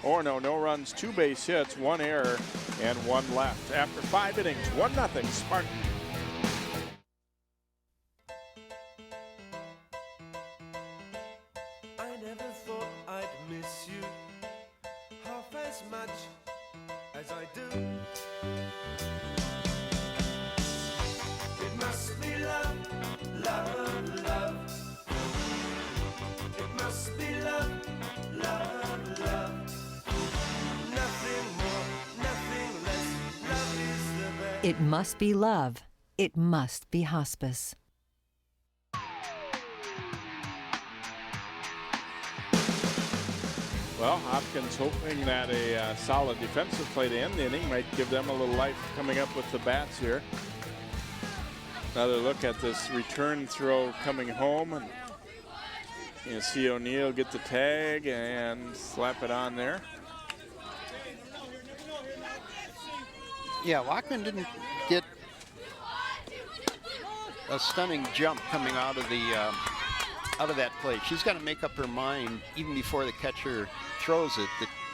Orono. No runs, 2 base hits, 1 error, and 1 left. After 5 innings, 1-0 Spartan. I never thought I'd miss you half as much as I do. It must be love, love, love. It must be love, love, love. Nothing more, nothing less. Love is the best. It must be love. It must be hospice. Well, Hopkins hoping that a solid defensive play to end the inning might give them a little life coming up with the bats here. Another look at this return throw coming home, and you see O'Neill get the tag and slap it on there. Yeah, Walkman didn't get a stunning jump coming out of that play. She's got to make up her mind even before the catcher throws it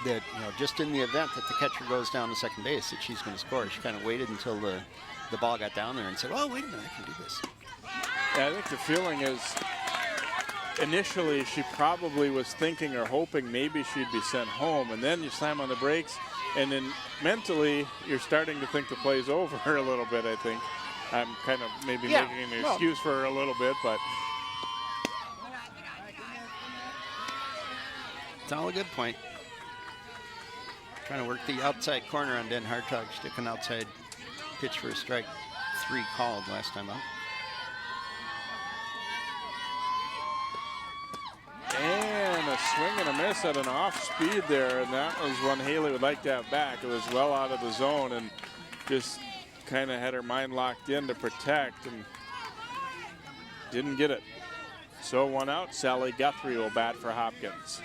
that you know, just in the event that the catcher goes down to second base, that she's going to score. She kind of waited until the ball got down there and said, "Oh, wait a minute, I can do this." Yeah, I think the feeling is initially she probably was thinking or hoping maybe she'd be sent home, and then you slam on the brakes, and then mentally you're starting to think the play's over a little bit. I think I'm kind of maybe making an excuse for her a little bit, but it's all a good point. Trying to work the outside corner on Den Hartog, sticking outside pitch for a strike. 3 called last time out. And a swing and a miss at an off speed there, and that was one Haley would like to have back. It was well out of the zone and just kind of had her mind locked in to protect and didn't get it. So 1 out, Sally Guthrie will bat for Hopkins.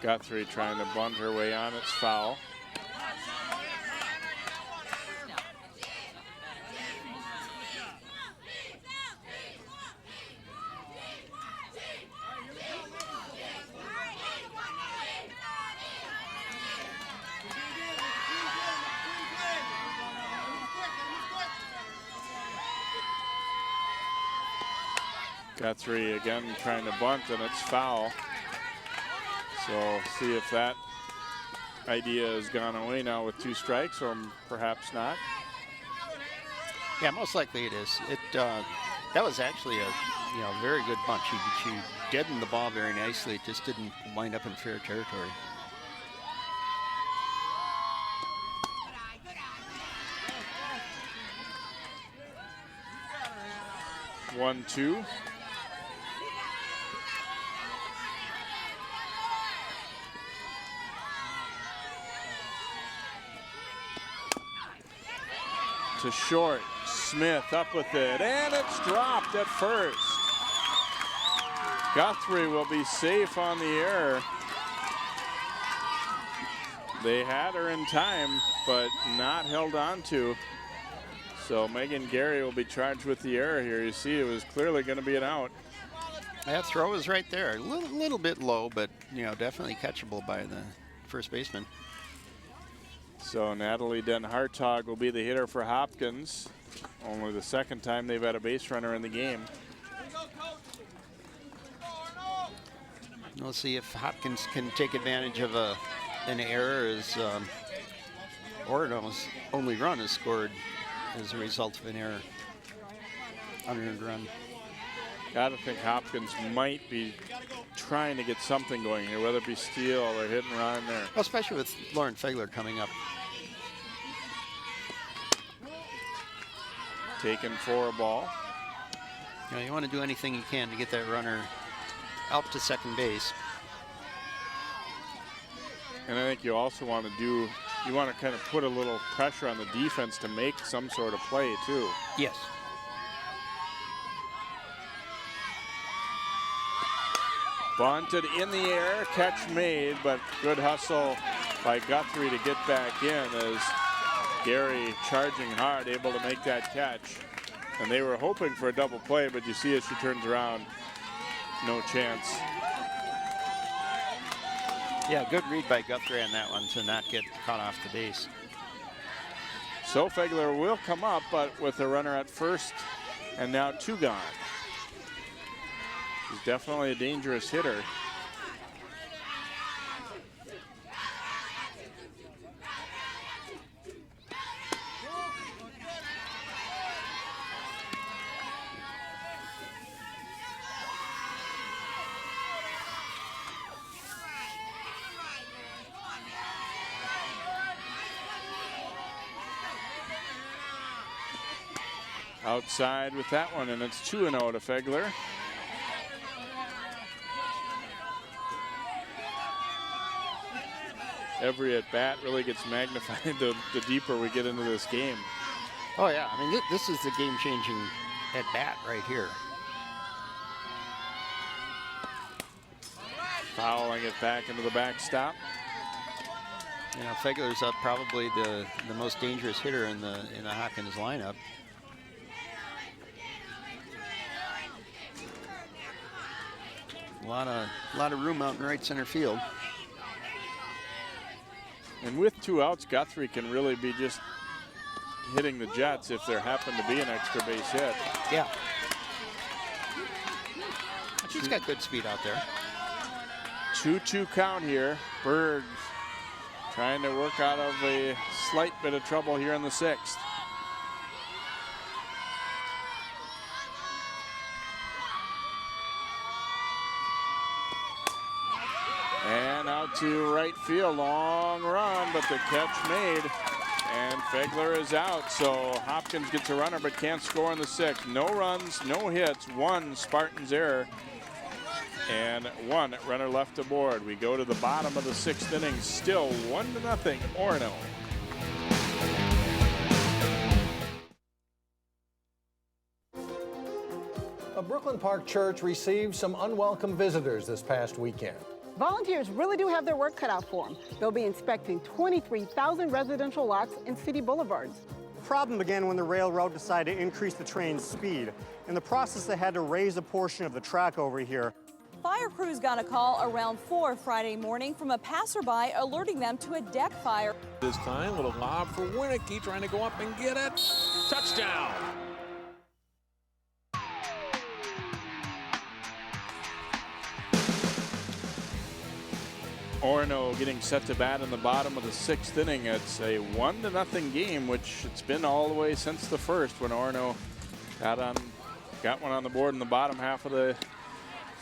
Guthrie trying to bunt her way on, it's foul. Guthrie again trying to bunt, and it's foul. So see if that idea has gone away now with 2 strikes, or perhaps not. Yeah, most likely it is. That was actually a very good bunt. She deadened the ball very nicely. It just didn't wind up in fair territory. One, 2. To short, Smith up with it, and it's dropped at first. Guthrie will be safe on the error. They had her in time, but not held on to. So Megan Gary will be charged with the error here. You see, it was clearly going to be an out. That throw was right there. A little bit low, but definitely catchable by the first baseman. So Natalie Den Hartog will be the hitter for Hopkins. Only the second time they've had a base runner in the game. We'll see if Hopkins can take advantage of an error, as Orono's only run is scored as a result of an error. Unearned run. Gotta think Hopkins might be trying to get something going here, whether it be steal or hit and run there. Well, especially with Lauren Fegler coming up. Taken for a ball. You want to do anything you can to get that runner out to second base. And I think you also want to you want to kind of put a little pressure on the defense to make some sort of play too. Yes. Bunted in the air, catch made, but good hustle by Guthrie to get back in as Gary charging hard, able to make that catch. And they were hoping for a double play, but you see as she turns around, no chance. Yeah, good read by Guthrie on that one to not get caught off the base. So Fegler will come up, but with a runner at first and now 2 gone. She's definitely a dangerous hitter. Outside with that one, and it's 2-0 to Fegler. Every at bat really gets magnified the deeper we get into this game. Oh yeah, I mean this is the game-changing at bat right here. Fouling it back into the backstop. Fegler's up probably the most dangerous hitter in the Hopkins lineup. A lot of room out in right center field. And with 2 outs, Guthrie can really be just hitting the Jets if there happen to be an extra base hit. Yeah. She's got good speed out there. 2-2 count here. Berg trying to work out of a slight bit of trouble here in the 6th. out to right field. Long run, but the catch made. And Fegler is out, so Hopkins gets a runner but can't score in the sixth. No runs, no hits, one Spartans error, and one runner left aboard. We go to the bottom of the sixth inning, still 1-0 Orono. A Brooklyn Park church received some unwelcome visitors this past weekend. Volunteers really do have their work cut out for them. They'll be inspecting 23,000 residential lots and city boulevards. The problem began when the railroad decided to increase the train's speed. In the process, they had to raise a portion of the track over here. Fire crews got a call around 4 Friday morning from a passerby alerting them to a deck fire. This time, little lob for Winnicky, trying to go up and get it. Touchdown! Orono getting set to bat in the bottom of the sixth inning. It's a 1-0 game, which it's been all the way since the first when Orono got one on the board in the bottom half of the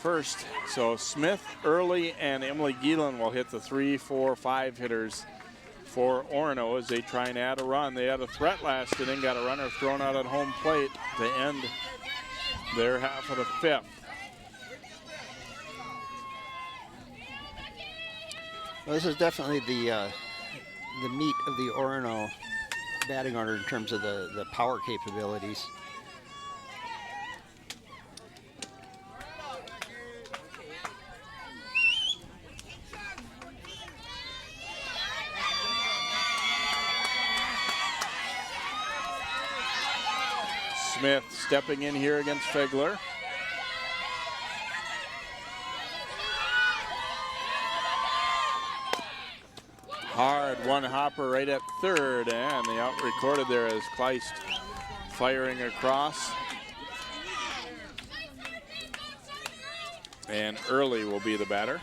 first. So Smith, Early, and Emily Gielen will hit the 3, 4, 5 hitters for Orono as they try and add a run. They had a threat last inning, got a runner thrown out at home plate to end their half of the fifth. Well, this is definitely the meat of the Orono batting order in terms of the power capabilities. Smith stepping in here against Fegler. Hard one hopper right at third, and the out recorded there as Kleist firing across. And Early will be the batter.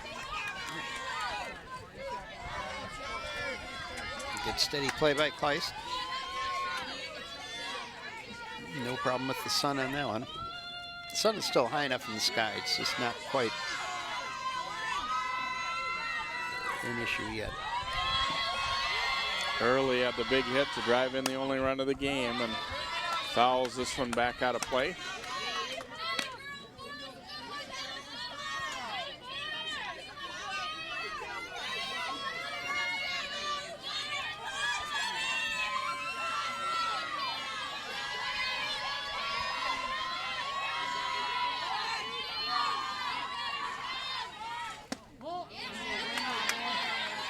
Good steady play by Kleist. No problem with the sun on that one. The sun is still high enough in the sky. It's just not quite an issue yet. Early had the big hit to drive in the only run of the game and fouls this one back out of play.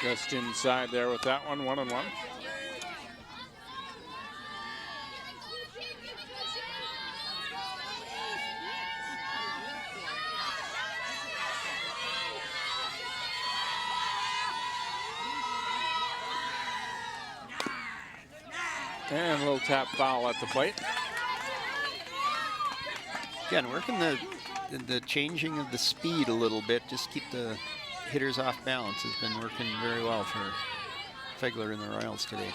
Just inside there with that one, 1-1. And a little tap foul at the plate. Again, working the changing of the speed a little bit, just keep the hitters off balance, has been working very well for Fegler and the Royals today.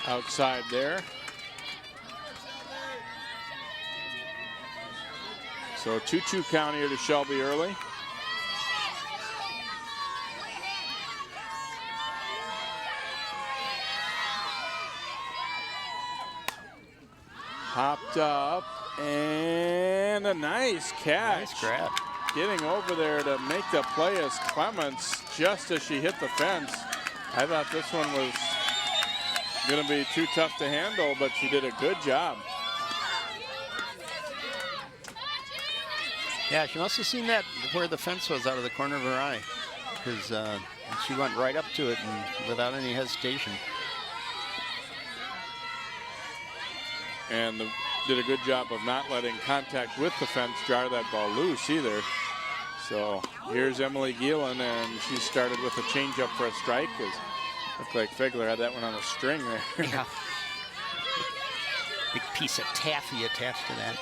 Outside there. So 2-2 count here to Shelby Early. Hopped up, and a nice catch. Nice grab. Getting over there to make the play is Clements just as she hit the fence. I thought this one was going to be too tough to handle, but she did a good job. Yeah, she must have seen that where the fence was out of the corner of her eye, because she went right up to it and without any hesitation. And did a good job of not letting contact with the fence jar that ball loose either. So here's Emily Gielen, and she started with a changeup for a strike. Looked like Fegler had that one on a string there. Yeah. Big piece of taffy attached to that.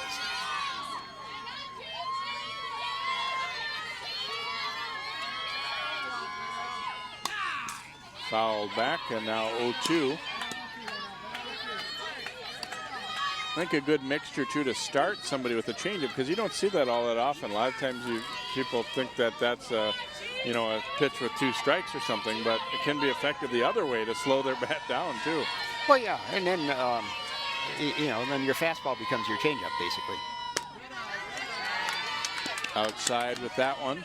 Fouled back, and now 0-2. I think a good mixture too to start somebody with a changeup, because you don't see that all that often. A lot of times people think that that's a pitch with 2 strikes or something, but it can be effective the other way to slow their bat down too. Well, yeah, and then then your fastball becomes your changeup basically. Outside with that one.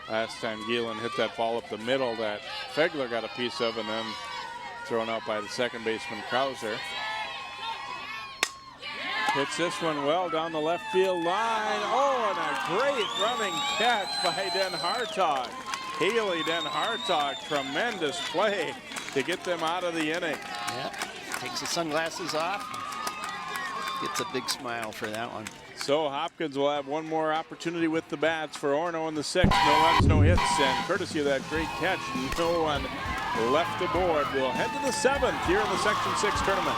Last time Gielan hit that ball up the middle that Fegler got a piece of, and then thrown out by the second baseman Krauser. Hits this one well down the left field line. Oh, and a great running catch by Den Hartog. Haley Den Hartog, tremendous play to get them out of the inning. Yeah, takes the sunglasses off. Gets a big smile for that one. So Hopkins will have one more opportunity with the bats for Orono in the 6th. No runs, no hits, and courtesy of that great catch, no one left aboard. We'll head to the 7th here in the Section 6 tournament.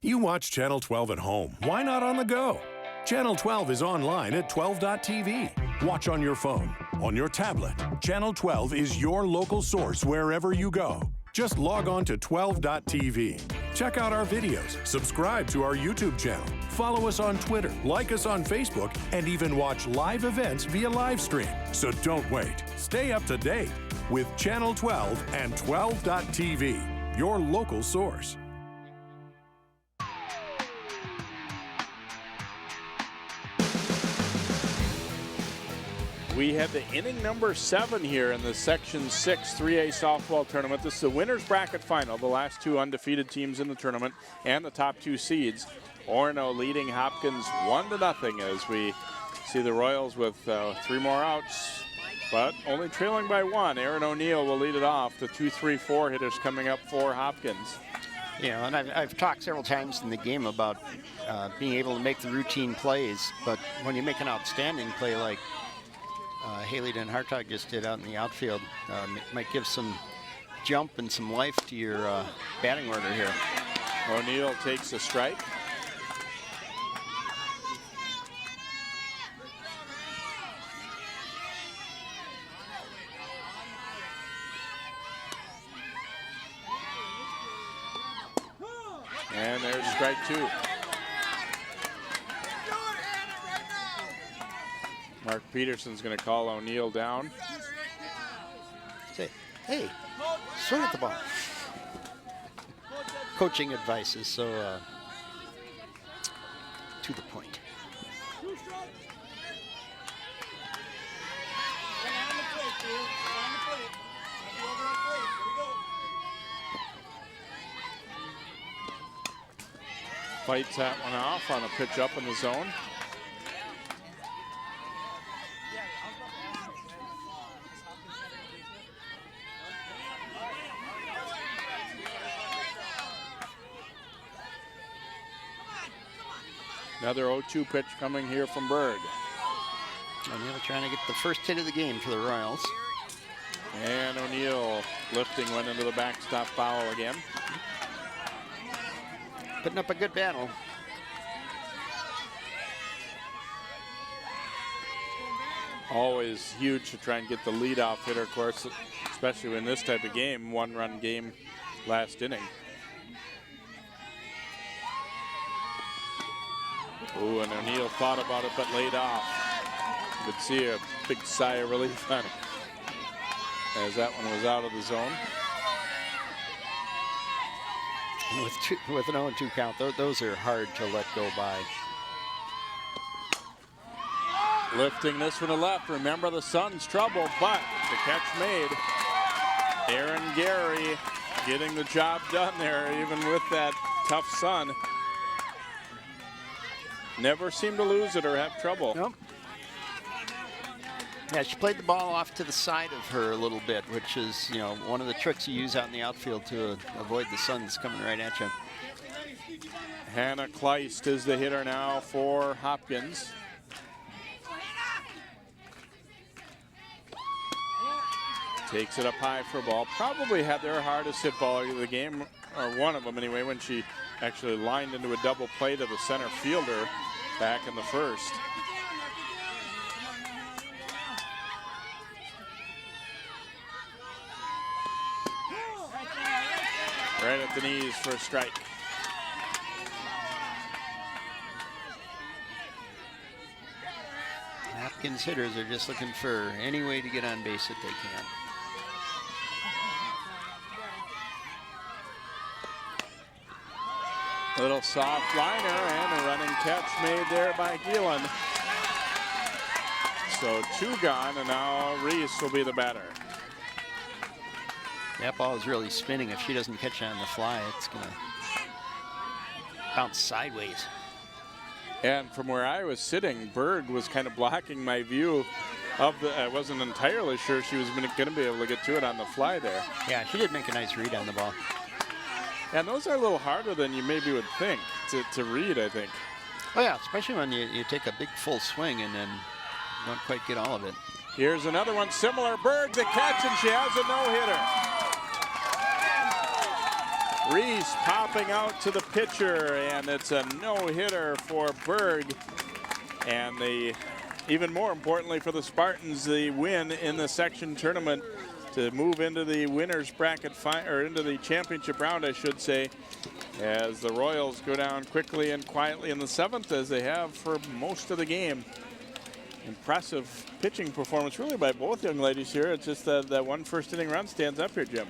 You watch Channel 12 at home. Why not on the go? Channel 12 is online at 12.tv. Watch on your phone, on your tablet. Channel 12 is your local source wherever you go. Just log on to 12.tv. Check out our videos, subscribe to our YouTube channel, follow us on Twitter, like us on Facebook, and even watch live events via live stream. So don't wait. Stay up to date with Channel 12 and 12.tv, your local source. We have the inning number 7 here in the Section 6 3A softball tournament. This is the winner's bracket final, the last 2 undefeated teams in the tournament and the top 2 seeds. Orono leading Hopkins 1-0 as we see the Royals with 3 more outs, but only trailing by 1. Aaron O'Neill will lead it off. The 2-3-4 hitters coming up for Hopkins. Yeah, and I've talked several times in the game about being able to make the routine plays, but when you make an outstanding play like Haley Den Hartog just did out in the outfield, might give some jump and some life to your batting order here. O'Neill takes a strike. And there's strike 2. Mark Peterson's going to call O'Neill down. Say, hey, swing at the ball. Coaching advice is so to the point. Fights that one off on a pitch up in the zone. Another 0-2 pitch coming here from Berg. O'Neill trying to get the first hit of the game for the Royals. And O'Neill lifting, went into the backstop foul again. Putting up a good battle. Always huge to try and get the leadoff hitter, of course, especially in this type of game, 1-run game last inning. Ooh, and O'Neill thought about it, but laid off. You could see a big sigh of relief on it as that one was out of the zone. And with an 0-2 count, those are hard to let go by. Lifting this one to left. Remember the sun's trouble, but the catch made. Aaron Gary getting the job done there, even with that tough sun. Never seemed to lose it or have trouble. Nope. Yeah, she played the ball off to the side of her a little bit, which is, you know, one of the tricks you use out in the outfield to avoid the sun that's coming right at you. Hannah Kleist is the hitter now for Hopkins. Takes it up high for a ball. Probably had their hardest hit ball of the game, or one of them anyway, when she actually lined into a double play to the center fielder back in the first. Right at the knees for a strike. Hopkins hitters are just looking for any way to get on base that they can. A little soft liner and a running catch made there by Gielan. So 2 gone, and now Reese will be the batter. That ball is really spinning. If she doesn't catch it on the fly, it's going to bounce sideways. And from where I was sitting, Berg was kind of blocking my view of the. I wasn't entirely sure she was going to be able to get to it on the fly there. Yeah, she did make a nice read on the ball. And those are a little harder than you maybe would think to read, I think. Oh, yeah, especially when you take a big full swing and then don't quite get all of it. Here's another one similar. Berg the catch, and she has a no-hitter. Reese popping out to the pitcher, and it's a no-hitter for Berg. And even more importantly for the Spartans, the win in the section tournament to move into the winners bracket or into the championship round, I should say, as the Royals go down quickly and quietly in the 7th, as they have for most of the game. Impressive pitching performance, really, by both young ladies here. It's just that one first inning run stands up here, Jim.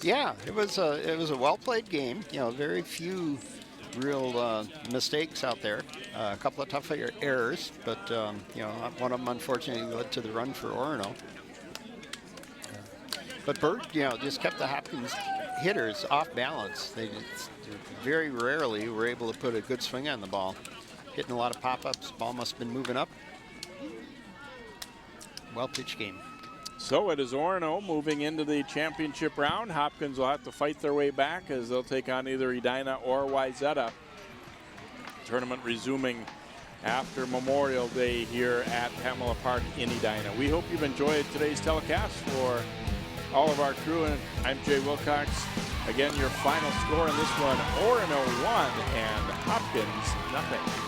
Yeah, it was a well-played game. You know, very few real mistakes out there. A couple of tough errors, but you know, one of them unfortunately led to the run for Orono. But Berg, you know, just kept the Hopkins hitters off balance. They very rarely were able to put a good swing on the ball. Hitting a lot of pop-ups. Ball must have been moving up. Well-pitched game. So it is Orono moving into the championship round. Hopkins will have to fight their way back as they'll take on either Edina or Wayzata. Tournament resuming after Memorial Day here at Pamela Park in Edina. We hope you've enjoyed today's telecast. For all of our crew, and I'm Jay Wilcox. Again, your final score in this one, Orono 1 and Hopkins 0.